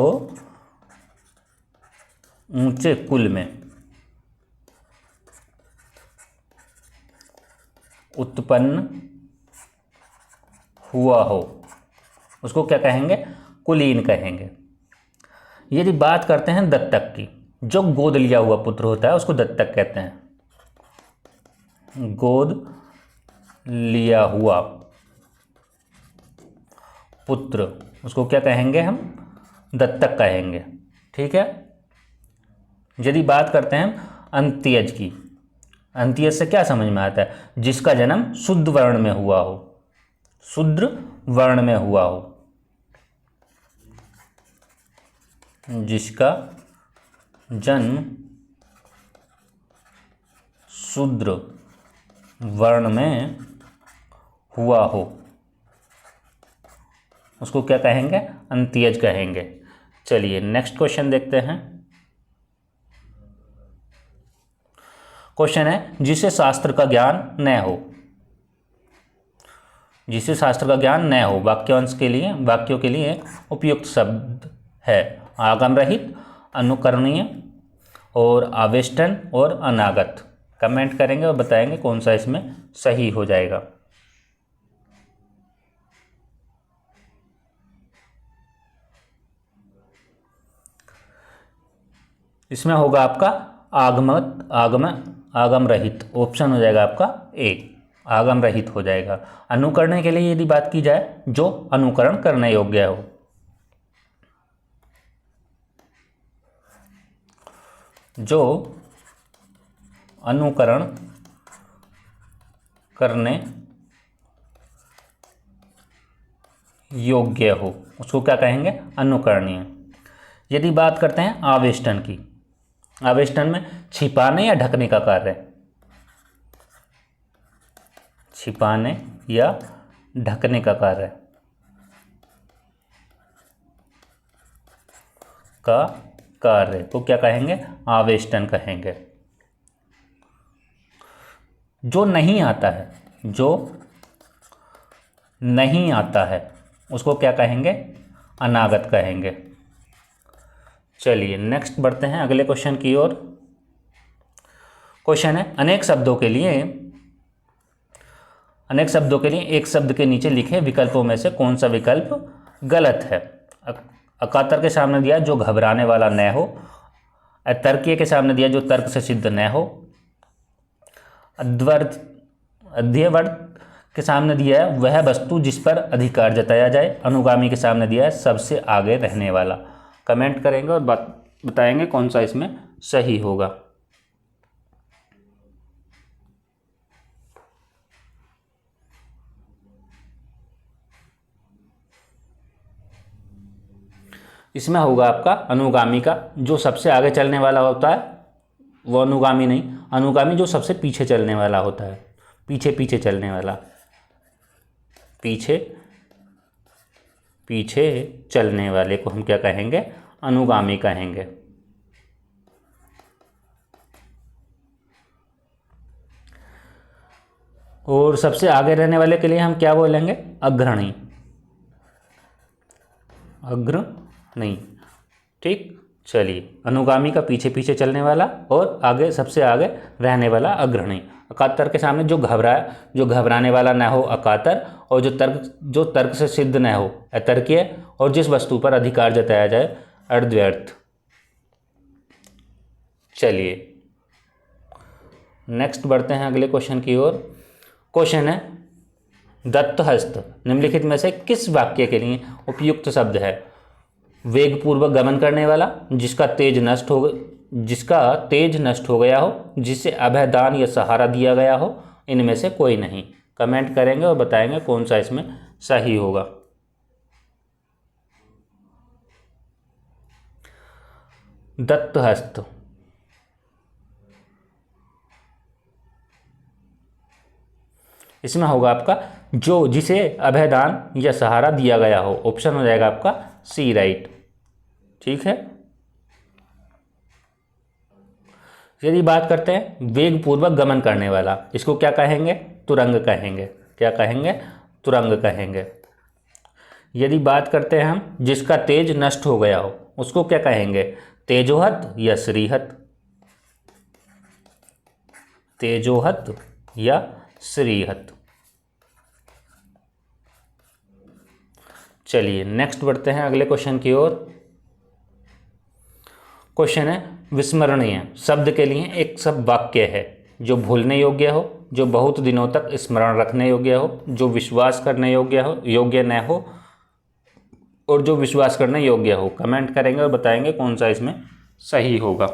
ऊंचे कुल में उत्पन्न हुआ हो, उसको क्या कहेंगे? कुलीन कहेंगे। यदि बात करते हैं दत्तक की, जो गोद लिया हुआ पुत्र होता है उसको दत्तक कहते हैं। गोद लिया हुआ पुत्र, उसको क्या कहेंगे? हम दत्तक कहेंगे। ठीक है। यदि बात करते हैं अंत्यज की, अंत्यज से क्या समझ में आता है? जिसका जन्म शुद्ध वर्ण में हुआ हो, शुद्ध वर्ण में हुआ हो, जिसका जन्म शूद्र वर्ण में हुआ हो, उसको क्या कहेंगे? अंत्यज कहेंगे। चलिए नेक्स्ट क्वेश्चन देखते हैं। क्वेश्चन है, जिसे शास्त्र का ज्ञान न हो। जिसे शास्त्र का ज्ञान न हो, वाक्यांश के लिए, वाक्यों के लिए उपयुक्त शब्द है आगम रहित, अनुकरणीय और आवेष्टन और अनागत। कमेंट करेंगे और बताएंगे कौन सा इसमें सही हो जाएगा। इसमें होगा आपका आगम रहित। ऑप्शन हो जाएगा आपका ए, आगम रहित हो जाएगा। अनुकरण के लिए यदि बात की जाए, जो अनुकरण करने योग्य हो। जो अनुकरण करने योग्य हो, उसको क्या कहेंगे? अनुकरणीय। यदि बात करते हैं आवेष्टन की, आवेष्टन में छिपाने या ढकने का कार्य, छिपाने या ढकने का कार्य को क्या कहेंगे? आवेष्टन कहेंगे। जो नहीं आता है, जो नहीं आता है, उसको क्या कहेंगे? अनागत कहेंगे। चलिए नेक्स्ट बढ़ते हैं अगले क्वेश्चन की ओर। क्वेश्चन है, अनेक शब्दों के लिए एक शब्द के नीचे लिखे विकल्पों में से कौन सा विकल्प गलत है? अकातर के सामने दिया जो घबराने वाला न हो, अतर्कीय के सामने दिया जो तर्क से सिद्ध न हो, अध्ययवर्त के सामने दिया है वह वस्तु जिस पर अधिकार जताया जाए, अनुगामी के सामने दिया है सबसे आगे रहने वाला। कमेंट करेंगे और बताएंगे कौन सा इसमें सही होगा। इसमें होगा आपका अनुगामी का, जो सबसे आगे चलने वाला होता है वो अनुगामी नहीं, अनुगामी जो सबसे पीछे चलने वाला होता है, पीछे पीछे चलने वाला, पीछे चलने वाले को हम क्या कहेंगे? अनुगामी कहेंगे। और सबसे आगे रहने वाले के लिए हम क्या बोलेंगे? अग्रणी, नहीं, ठीक। चलिए, अनुगामी का पीछे पीछे चलने वाला और आगे सबसे आगे रहने वाला अग्रणी। अकातर के सामने जो घबराने वाला न हो अकातर, और जो तर्क से सिद्ध न हो अतर्कीय, और जिस वस्तु पर अधिकार जताया जाए अर्धव्यर्थ। चलिए नेक्स्ट बढ़ते हैं अगले क्वेश्चन की ओर। क्वेश्चन है, दत्तहस्त निम्नलिखित में से किस वाक्य के लिए उपयुक्त शब्द है? वेगपूर्वक गमन करने वाला, जिसका तेज नष्ट हो गया हो, जिसे अभयदान या सहारा दिया गया हो, इनमें से कोई नहीं। कमेंट करेंगे और बताएंगे कौन सा इसमें सही होगा। दत्तहस्त, इसमें होगा आपका जिसे अभयदान या सहारा दिया गया हो। ऑप्शन हो जाएगा आपका सी, राइट। ठीक है। यदि बात करते हैं वेगपूर्वक गमन करने वाला, इसको क्या कहेंगे? तुरंग कहेंगे। क्या कहेंगे? तुरंग कहेंगे। यदि बात करते हैं हम जिसका तेज नष्ट हो गया हो, उसको क्या कहेंगे? तेजोहत या श्रीहत, तेजोहत या श्रीहत। चलिए नेक्स्ट बढ़ते हैं अगले क्वेश्चन की ओर। क्वेश्चन है, विस्मरणीय शब्द के लिए एक सब वाक्य है जो भूलने योग्य हो, जो बहुत दिनों तक स्मरण रखने योग्य हो, जो विश्वास करने योग्य न हो, और जो विश्वास करने योग्य हो। कमेंट करेंगे और बताएंगे कौन सा इसमें सही होगा।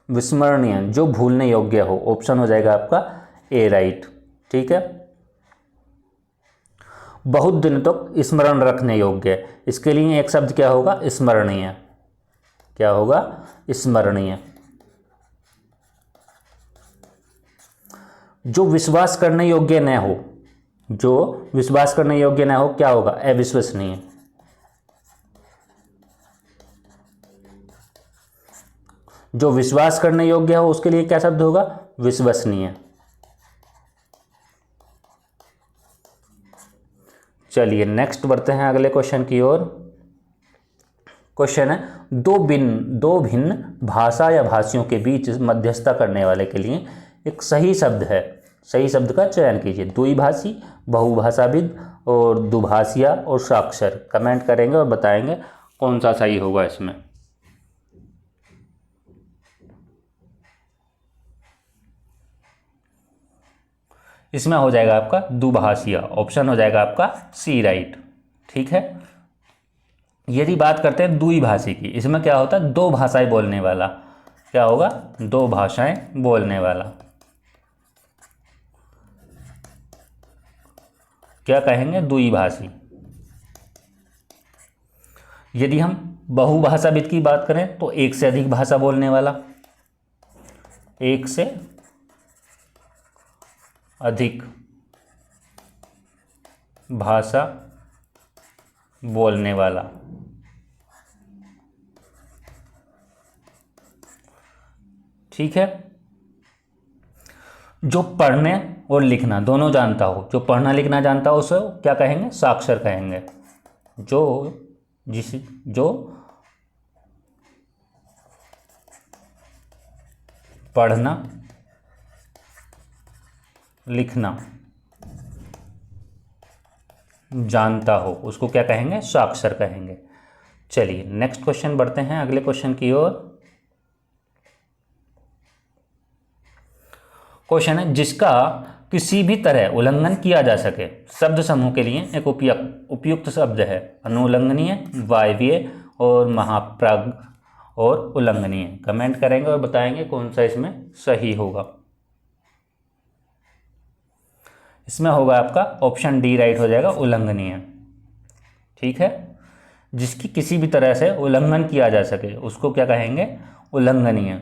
विस्मरणीय जो भूलने योग्य हो, ऑप्शन हो जाएगा आपका ए, राइट। ठीक है। बहुत दिन तक स्मरण रखने योग्य, इसके लिए एक शब्द क्या होगा? स्मरणीय। क्या होगा? स्मरणीय। जो विश्वास करने योग्य न हो, जो विश्वास करने योग्य न हो क्या होगा? अविश्वसनीय। जो विश्वास करने योग्य हो उसके लिए क्या शब्द होगा? विश्वसनीय। चलिए नेक्स्ट बढ़ते हैं अगले क्वेश्चन की ओर। क्वेश्चन है, दो भिन्न भाषा या भाषियों के बीच मध्यस्थता करने वाले के लिए एक सही शब्द है। सही शब्द का चयन कीजिए। द्विभाषी, बहुभाषाविद और दुभाषिया और साक्षर। कमेंट करेंगे और बताएंगे कौन सा सही होगा इसमें। इसमें हो जाएगा आपका दुभाषिया। ऑप्शन हो जाएगा आपका सी राइट। ठीक है। यदि बात करते हैं द्विभाषी की, इसमें क्या होता है? दो भाषाएं बोलने वाला। क्या होगा? दो भाषाएं बोलने वाला। क्या कहेंगे? द्विभाषी। यदि हम बहुभाषाविद की बात करें तो एक से अधिक भाषा बोलने वाला। एक से अधिक भाषा बोलने वाला। ठीक है। जो पढ़ने और लिखना दोनों जानता हो, जो पढ़ना लिखना जानता हो उसे क्या कहेंगे? साक्षर कहेंगे। जो पढ़ना लिखना जानता हो उसको क्या कहेंगे? साक्षर कहेंगे। चलिए नेक्स्ट क्वेश्चन बढ़ते हैं अगले क्वेश्चन की ओर। क्वेश्चन है, जिसका किसी भी तरह उल्लंघन किया जा सके। शब्द समूह के लिए एक उपयुक्त शब्द है अनुउल्लंघनीय, वायवीय और महाप्राग और उल्लंघनीय। कमेंट करेंगे और बताएंगे कौन सा इसमें सही होगा। इसमें होगा आपका ऑप्शन डी राइट हो जाएगा, उल्लंघनीय। ठीक है। जिसकी किसी भी तरह से उल्लंघन किया जा सके उसको क्या कहेंगे? उल्लंघनीय।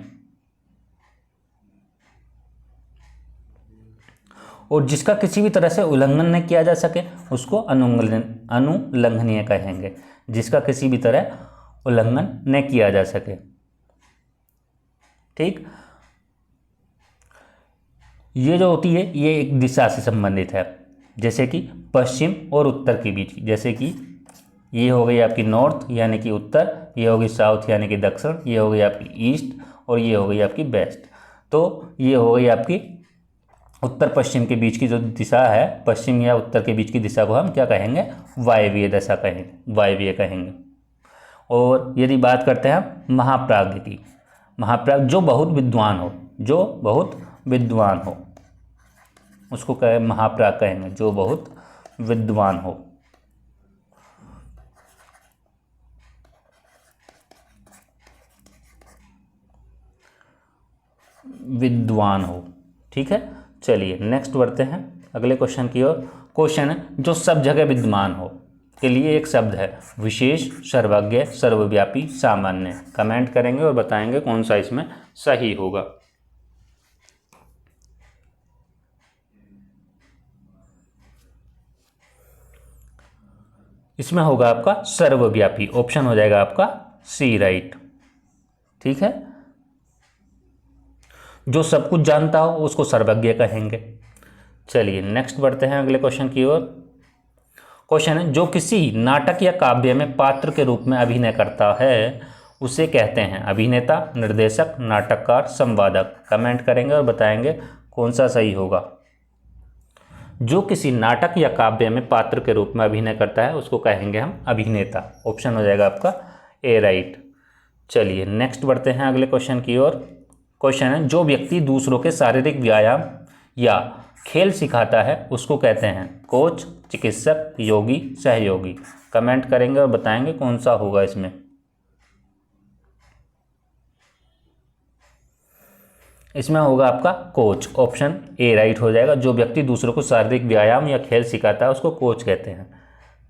और जिसका किसी भी तरह से उल्लंघन न किया जा सके उसको अनुल्लंघनीय कहेंगे। जिसका किसी भी तरह उल्लंघन न किया जा सके। ठीक। ये जो होती है ये एक दिशा से संबंधित है, जैसे कि पश्चिम और उत्तर के बीच की। जैसे कि ये हो गई आपकी नॉर्थ यानी कि उत्तर, ये हो गई साउथ यानी कि दक्षिण, ये हो गई आपकी ईस्ट और ये हो गई आपकी वेस्ट। तो ये हो गई आपकी उत्तर पश्चिम के बीच की जो दिशा है, पश्चिम या उत्तर के बीच की दिशा को हम क्या कहेंगे? वायवीय दिशा कहेंगे, वायवीय कहेंगे। और यदि बात करते हैं महाप्राज्ञ की, महाप्राज्ञ जो बहुत विद्वान हो, जो बहुत विद्वान हो उसको कहे महाप्राज्ञ कहेंगे, जो बहुत विद्वान हो। विद्वान हो। ठीक है। चलिए नेक्स्ट बढ़ते हैं अगले क्वेश्चन की ओर। क्वेश्चन है, जो सब जगह विद्यमान हो के लिए एक शब्द है विशेष, सर्वज्ञ, सर्वव्यापी, सामान्य। कमेंट करेंगे और बताएंगे कौन सा इसमें सही होगा। इसमें होगा आपका सर्वव्यापी। ऑप्शन हो जाएगा आपका सी राइट। ठीक है। जो सब कुछ जानता हो उसको सर्वज्ञ कहेंगे। चलिए नेक्स्ट बढ़ते हैं अगले क्वेश्चन की ओर। क्वेश्चन है, जो किसी नाटक या काव्य में पात्र के रूप में अभिनय करता है उसे कहते हैं अभिनेता, निर्देशक, नाटककार, संवादक। कमेंट करेंगे और बताएंगे कौन सा सही होगा। जो किसी नाटक या काव्य में पात्र के रूप में अभिनय करता है उसको कहेंगे हम अभिनेता। ऑप्शन हो जाएगा आपका ए राइट। चलिए नेक्स्ट बढ़ते हैं अगले क्वेश्चन की ओर। क्वेश्चन है, जो व्यक्ति दूसरों के शारीरिक व्यायाम या खेल सिखाता है उसको कहते हैं कोच, चिकित्सक, योगी, सहयोगी। कमेंट करेंगे और बताएंगे कौन सा होगा इसमें। इसमें होगा आपका कोच। ऑप्शन ए राइट हो जाएगा। जो व्यक्ति दूसरों को शारीरिक व्यायाम या खेल सिखाता है उसको कोच कहते हैं।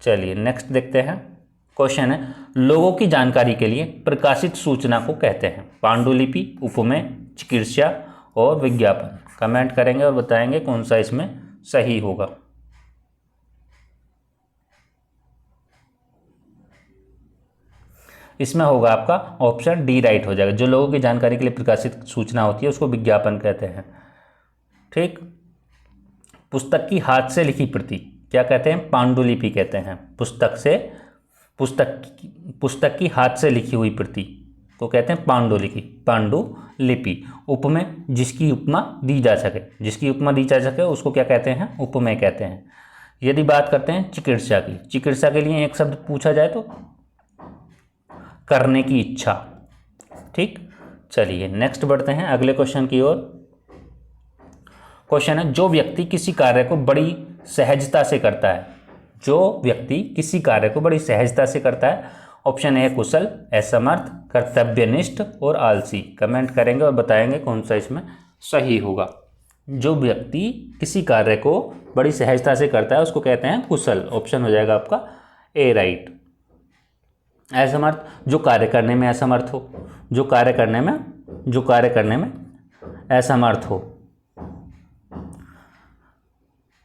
चलिए नेक्स्ट देखते हैं। क्वेश्चन है, लोगों की जानकारी के लिए प्रकाशित सूचना को कहते हैं पांडुलिपि, उपमेय, चिकित्सा और विज्ञापन। कमेंट करेंगे और बताएंगे कौन सा इसमें सही होगा। इसमें होगा आपका ऑप्शन डी राइट हो जाएगा। जो लोगों की जानकारी के लिए प्रकाशित सूचना होती है उसको विज्ञापन कहते हैं। ठीक। पुस्तक की हाथ से लिखी प्रति क्या कहते हैं? पांडुलिपि कहते हैं। पुस्तक की हाथ से लिखी हुई प्रति को कहते हैं पांडुलिपि। उपमेय जिसकी उपमा दी जा सके उसको क्या कहते हैं? उपमेय कहते हैं। यदि बात करते हैं चिकित्सा के लिए एक शब्द पूछा जाए तो करने की इच्छा। ठीक। चलिए नेक्स्ट बढ़ते हैं अगले क्वेश्चन की ओर। क्वेश्चन है, जो व्यक्ति किसी कार्य को बड़ी सहजता से करता है। ऑप्शन ए कुशल, असमर्थ, कर्तव्यनिष्ठ और आलसी। कमेंट करेंगे और बताएंगे कौन सा इसमें सही होगा। जो व्यक्ति किसी कार्य को बड़ी सहजता से करता है उसको कहते हैं कुशल। ऑप्शन हो जाएगा आपका ए राइट। असमर्थ, जो कार्य करने में असमर्थ हो।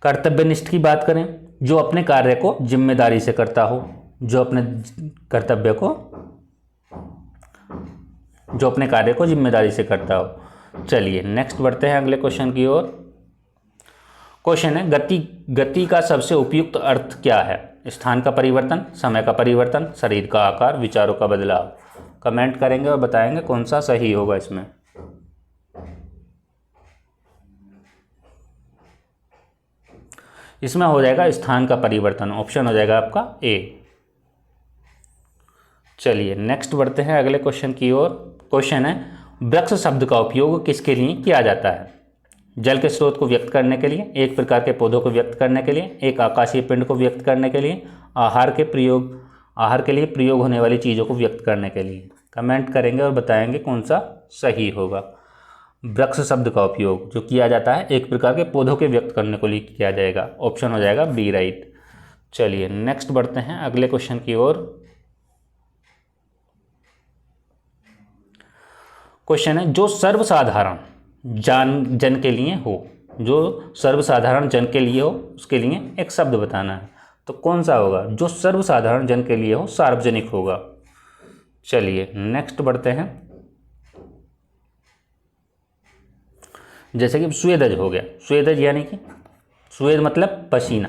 कर्तव्यनिष्ठ की बात करें, जो अपने कार्य को जिम्मेदारी से करता हो, जो अपने कार्य को जिम्मेदारी से करता हो। चलिए नेक्स्ट बढ़ते हैं अगले क्वेश्चन की ओर। क्वेश्चन है, गति का सबसे उपयुक्त अर्थ क्या है? स्थान का परिवर्तन, समय का परिवर्तन, शरीर का आकार, विचारों का बदलाव। कमेंट करेंगे और बताएंगे कौन सा सही होगा इसमें। इसमें हो जाएगा स्थान का परिवर्तन। ऑप्शन हो जाएगा आपका ए। चलिए नेक्स्ट बढ़ते हैं अगले क्वेश्चन की ओर। क्वेश्चन है, वृक्ष शब्द का उपयोग किसके लिए किया जाता है? जल के स्रोत को व्यक्त करने के लिए, एक प्रकार के पौधों को व्यक्त करने के लिए, एक आकाशीय पिंड को व्यक्त करने के लिए, आहार के लिए प्रयोग होने वाली चीज़ों को व्यक्त करने के लिए। कमेंट करेंगे और बताएंगे कौन सा सही होगा। वृक्ष शब्द का उपयोग जो किया जाता है एक प्रकार के पौधों के व्यक्त करने को लिए किया जाएगा। ऑप्शन हो जाएगा बी राइट। चलिए नेक्स्ट बढ़ते हैं अगले क्वेश्चन की ओर। क्वेश्चन है, जो सर्वसाधारण जन के लिए हो, उसके लिए एक शब्द बताना है। तो कौन सा होगा? जो सर्वसाधारण जन के लिए हो सार्वजनिक होगा। चलिए नेक्स्ट बढ़ते हैं। जैसे कि स्वेदज हो गया। स्वेदज यानी कि स्वेद मतलब पसीना।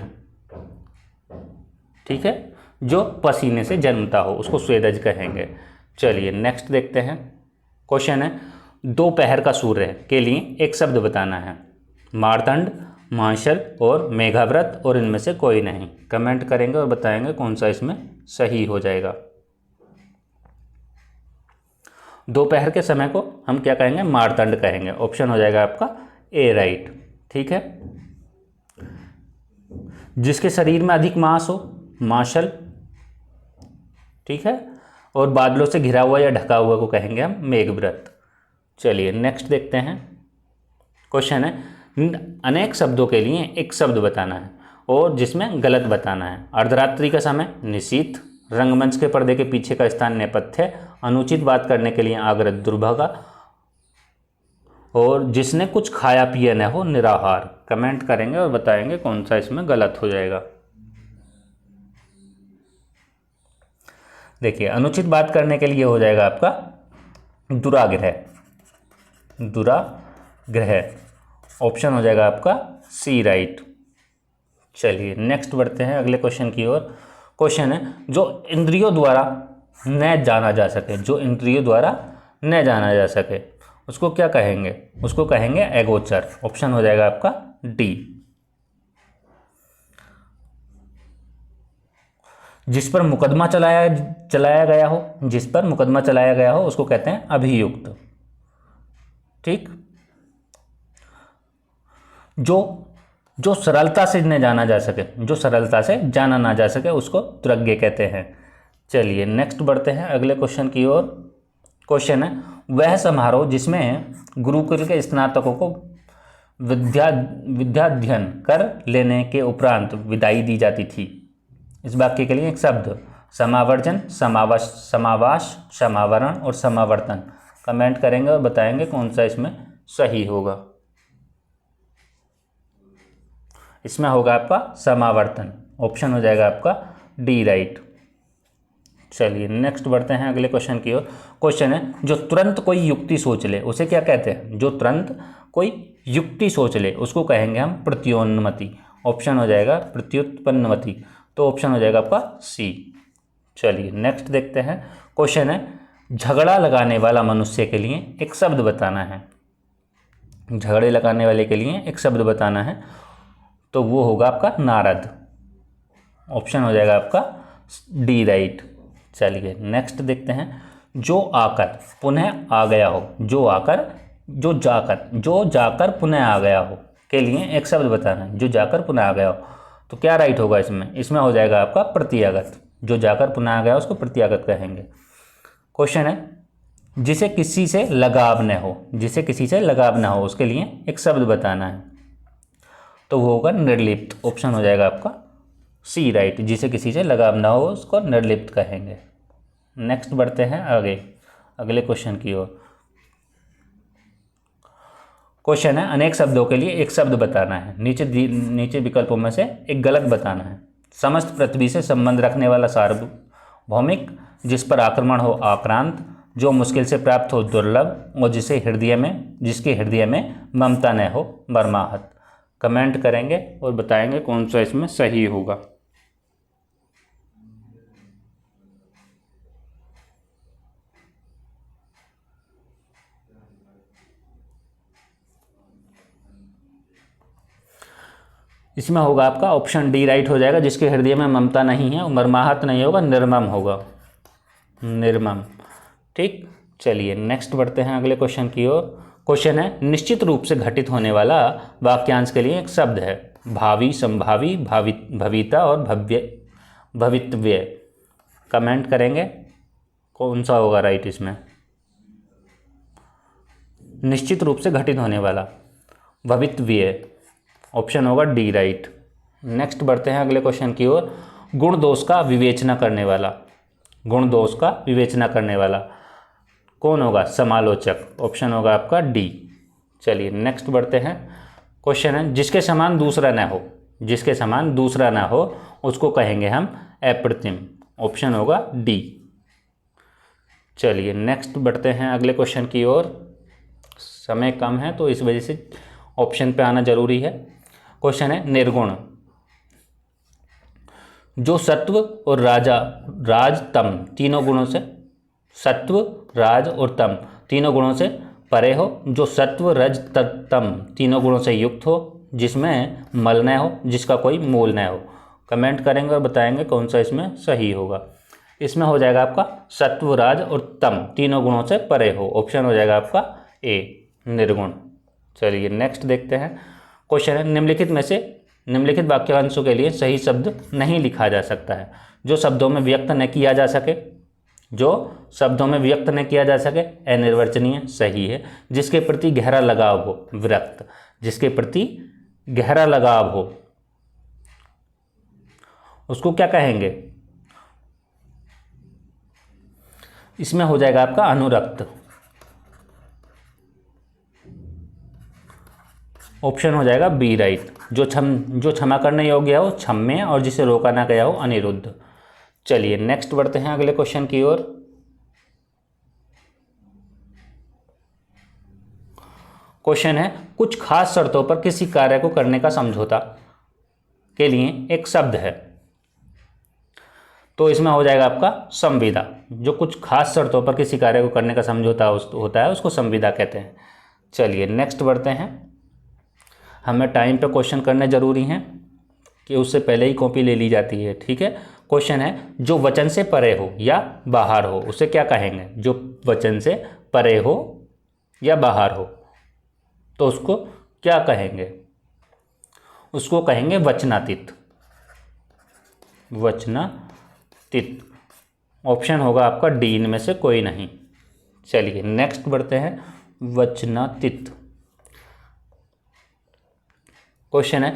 ठीक है, जो पसीने से जन्मता हो उसको स्वेदज कहेंगे। चलिए नेक्स्ट देखते हैं। क्वेश्चन है, दोपहर का सूर्य के लिए एक शब्द बताना है। मार्तंड, मार्शल और मेघाव्रत और इनमें से कोई नहीं। कमेंट करेंगे और बताएंगे कौन सा इसमें सही हो जाएगा। दोपहर के समय को हम क्या कहेंगे? मार्तंड कहेंगे। ऑप्शन हो जाएगा आपका ए राइट। ठीक है, जिसके शरीर में अधिक मांस हो, मार्शल। ठीक है, और बादलों से घिरा हुआ या ढका हुआ को कहेंगे हम मेघव्रत। चलिए नेक्स्ट देखते हैं। क्वेश्चन है, अनेक शब्दों के लिए एक शब्द बताना है और जिसमें गलत बताना है। अर्धरात्रि का समय निशीथ, रंगमंच के पर्दे के पीछे का स्थान नेपथ्य, अनुचित बात करने के लिए आग्रह दुर्भागा, और जिसने कुछ खाया पिया न हो निराहार। कमेंट करेंगे और बताएंगे कौन सा इसमें गलत हो जाएगा। देखिए, अनुचित बात करने के लिए हो जाएगा आपका दुराग्रह। ऑप्शन हो जाएगा आपका सी राइट। चलिए नेक्स्ट बढ़ते हैं अगले क्वेश्चन की ओर। क्वेश्चन है, जो इंद्रियों द्वारा न जाना जा सके उसको क्या कहेंगे? उसको कहेंगे अगोचर। ऑप्शन हो जाएगा आपका डी। जिस पर मुकदमा चलाया गया हो उसको कहते हैं अभियुक्त। ठीक, जो सरलता से जाना ना जा सके उसको दुर्ज्ञ कहते हैं। चलिए नेक्स्ट बढ़ते हैं अगले क्वेश्चन की ओर। क्वेश्चन है, वह समारोह जिसमें गुरुकुल के स्नातकों को विद्याध्ययन कर लेने के उपरांत विदाई दी जाती थी। इस वाक्य के लिए एक शब्द। समावर्जन, समावास, समावरण और समावर्तन। कमेंट करेंगे और बताएंगे कौन सा इसमें सही होगा। इसमें होगा आपका समावर्तन, ऑप्शन हो जाएगा आपका डी राइट। चलिए नेक्स्ट बढ़ते हैं अगले क्वेश्चन की ओर। क्वेश्चन है जो तुरंत कोई युक्ति सोच ले उसे क्या कहते हैं? जो तुरंत कोई युक्ति सोच ले उसको कहेंगे हम प्रत्योन्नति। ऑप्शन हो जाएगा प्रत्युत्पन्नमति, तो ऑप्शन हो जाएगा आपका सी। चलिए नेक्स्ट देखते हैं। क्वेश्चन है झगड़ा लगाने वाला मनुष्य के लिए एक शब्द बताना है। झगड़े लगाने वाले के लिए एक शब्द बताना है, तो वो होगा आपका नारद। ऑप्शन हो जाएगा आपका डी राइट। चलिए नेक्स्ट देखते हैं। जो आकर पुनः आ गया हो, जो जाकर पुनः आ गया हो के लिए एक शब्द बताना है। जो जाकर पुनः आ गया हो, तो क्या राइट होगा इसमें? इसमें हो जाएगा आपका प्रत्यागत। जो जाकर पुनः आ गया उसको प्रत्यागत कहेंगे। क्वेश्चन है जिसे किसी से लगाव न हो, उसके लिए एक शब्द बताना है, तो वो होगा निर्लिप्त। ऑप्शन हो जाएगा आपका सी राइट। जिसे किसी से लगाव ना हो उसको निर्लिप्त कहेंगे। नेक्स्ट बढ़ते हैं आगे अगले क्वेश्चन की ओर। क्वेश्चन है अनेक शब्दों के लिए एक शब्द बताना है। नीचे विकल्पों में से एक गलत बताना है। समस्त पृथ्वी से संबंध रखने वाला सार्वभौमिक, जिस पर आक्रमण हो आक्रांत, जो मुश्किल से प्राप्त हो दुर्लभ, और जिसके हृदय में ममता न हो मर्माहत। कमेंट करेंगे और बताएंगे कौन सा इसमें सही होगा। इसमें होगा आपका ऑप्शन डी राइट हो जाएगा। जिसके हृदय में ममता नहीं है, मर्माहत नहीं होगा, निर्मम होगा, निर्मम। ठीक, चलिए नेक्स्ट बढ़ते हैं अगले क्वेश्चन की ओर। क्वेश्चन है निश्चित रूप से घटित होने वाला वाक्यांश के लिए एक शब्द है। भावी, संभावी, भविता और भवितव्य। कमेंट करेंगे कौन सा होगा राइट इसमें। निश्चित रूप से घटित होने वाला भवितव्य, ऑप्शन होगा डी राइट। नेक्स्ट बढ़ते हैं अगले क्वेश्चन की ओर। गुण दोष का विवेचना करने वाला कौन होगा? समालोचक। ऑप्शन होगा आपका डी। चलिए नेक्स्ट बढ़ते हैं। क्वेश्चन है जिसके समान दूसरा ना हो उसको कहेंगे हम अप्रतिम। ऑप्शन होगा डी। चलिए नेक्स्ट बढ़ते हैं अगले क्वेश्चन की ओर। समय कम है तो इस वजह से ऑप्शन पे आना जरूरी है। क्वेश्चन है निर्गुण, जो सत्व और राज तम तीनों गुणों से, सत्व राज और तम तीनों गुणों से परे हो, जो सत्व रज तम तीनों गुणों से युक्त हो, जिसमें मल न हो, जिसका कोई मोल न हो। कमेंट करेंगे और बताएंगे कौन सा इसमें सही होगा। इसमें हो जाएगा आपका सत्व राज और तम तीनों गुणों से परे हो। ऑप्शन हो जाएगा आपका ए निर्गुण। चलिए नेक्स्ट देखते हैं। क्वेश्चन है निम्नलिखित वाक्यांशों के लिए सही शब्द नहीं लिखा जा सकता है। जो शब्दों में व्यक्त न किया जा सके अनिर्वचनीय, सही है। जिसके प्रति गहरा लगाव हो विरक्त, जिसके प्रति गहरा लगाव हो उसको क्या कहेंगे? इसमें हो जाएगा आपका अनुरक्त। ऑप्शन हो जाएगा बी राइट। जो क्षमा करने योग्य हो क्षम्य, और जिसे रोका ना गया हो अनिरुद्ध। चलिए नेक्स्ट बढ़ते हैं अगले क्वेश्चन की ओर। क्वेश्चन है कुछ खास शर्तों पर किसी कार्य को करने का समझौता के लिए एक शब्द है, तो इसमें हो जाएगा आपका संविदा। जो कुछ खास शर्तों पर किसी कार्य को करने का समझौता होता है उसको संविदा कहते हैं। चलिए नेक्स्ट बढ़ते हैं। हमें टाइम पे क्वेश्चन करने जरूरी हैं कि उससे पहले ही कॉपी ले ली जाती है, ठीक है। क्वेश्चन है जो वचन से परे हो या बाहर हो उसे क्या कहेंगे? जो वचन से परे हो या बाहर हो तो उसको क्या कहेंगे? उसको कहेंगे वचनातीत। ऑप्शन होगा आपका डी, इनमें से कोई नहीं। चलिए नेक्स्ट बढ़ते हैं। वचनातीत क्वेश्चन है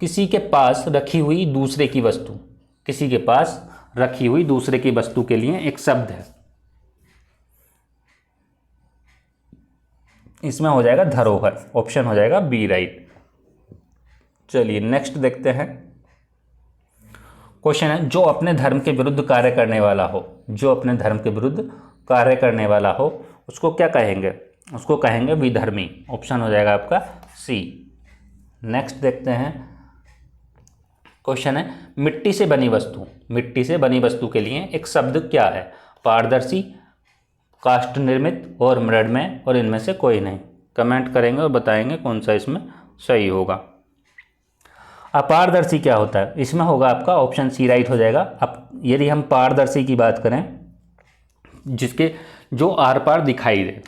किसी के पास रखी हुई दूसरे की वस्तु के लिए एक शब्द है। इसमें हो जाएगा धरोहर। ऑप्शन हो जाएगा बी राइट। चलिए नेक्स्ट देखते हैं। क्वेश्चन है, जो अपने धर्म के विरुद्ध कार्य करने वाला हो, जो अपने धर्म के विरुद्ध कार्य करने वाला हो उसको क्या कहेंगे? उसको कहेंगे विधर्मी। ऑप्शन हो जाएगा आपका सी। नेक्स्ट देखते हैं। क्वेश्चन है, मिट्टी से बनी वस्तु, मिट्टी से बनी वस्तु के लिए एक शब्द क्या है? पारदर्शी, काष्ठ निर्मित और मृण्मय और इनमें से कोई नहीं। कमेंट करेंगे और बताएंगे कौन सा इसमें सही होगा। अपारदर्शी क्या होता है? इसमें होगा आपका ऑप्शन सी राइट हो जाएगा। अब यदि हम पारदर्शी की बात करें, जिसके जो आर पार दिखाई दे,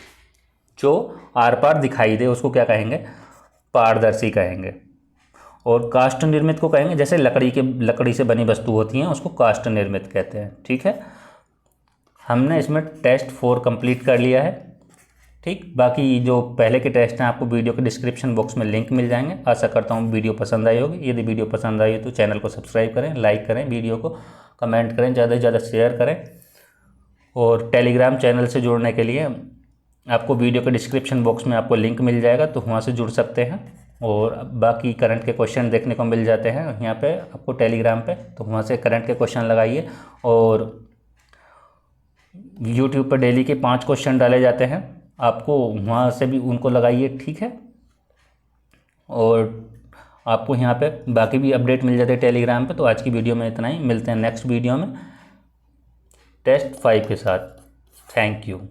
जो आर पार दिखाई दे उसको क्या कहेंगे? पारदर्शी कहेंगे। और काष्ठ निर्मित को कहेंगे, जैसे लकड़ी से बनी वस्तु होती हैं उसको काष्ठ निर्मित कहते हैं। ठीक है, हमने इसमें टेस्ट 4 कंप्लीट कर लिया है। ठीक, बाकी जो पहले के टेस्ट हैं आपको वीडियो के डिस्क्रिप्शन बॉक्स में लिंक मिल जाएंगे। आशा करता हूँ वीडियो पसंद आई होगी। यदि वीडियो पसंद आई तो चैनल को सब्सक्राइब करें, लाइक करें, वीडियो को कमेंट करें, ज़्यादा से ज़्यादा शेयर करें। और टेलीग्राम चैनल से जुड़ने के लिए आपको वीडियो के डिस्क्रिप्शन बॉक्स में आपको लिंक मिल जाएगा, तो वहाँ से जुड़ सकते हैं। और बाकी करंट के क्वेश्चन देखने को मिल जाते हैं यहाँ पे आपको टेलीग्राम पे, तो वहाँ से करंट के क्वेश्चन लगाइए। और यूट्यूब पर डेली के 5 क्वेश्चन डाले जाते हैं, आपको वहाँ से भी उनको लगाइए। ठीक है, और आपको यहाँ पे बाकी भी अपडेट मिल जाते हैं टेलीग्राम पे। तो आज की वीडियो में इतना ही, मिलते हैं नेक्स्ट वीडियो में टेस्ट 5 के साथ। Thank you.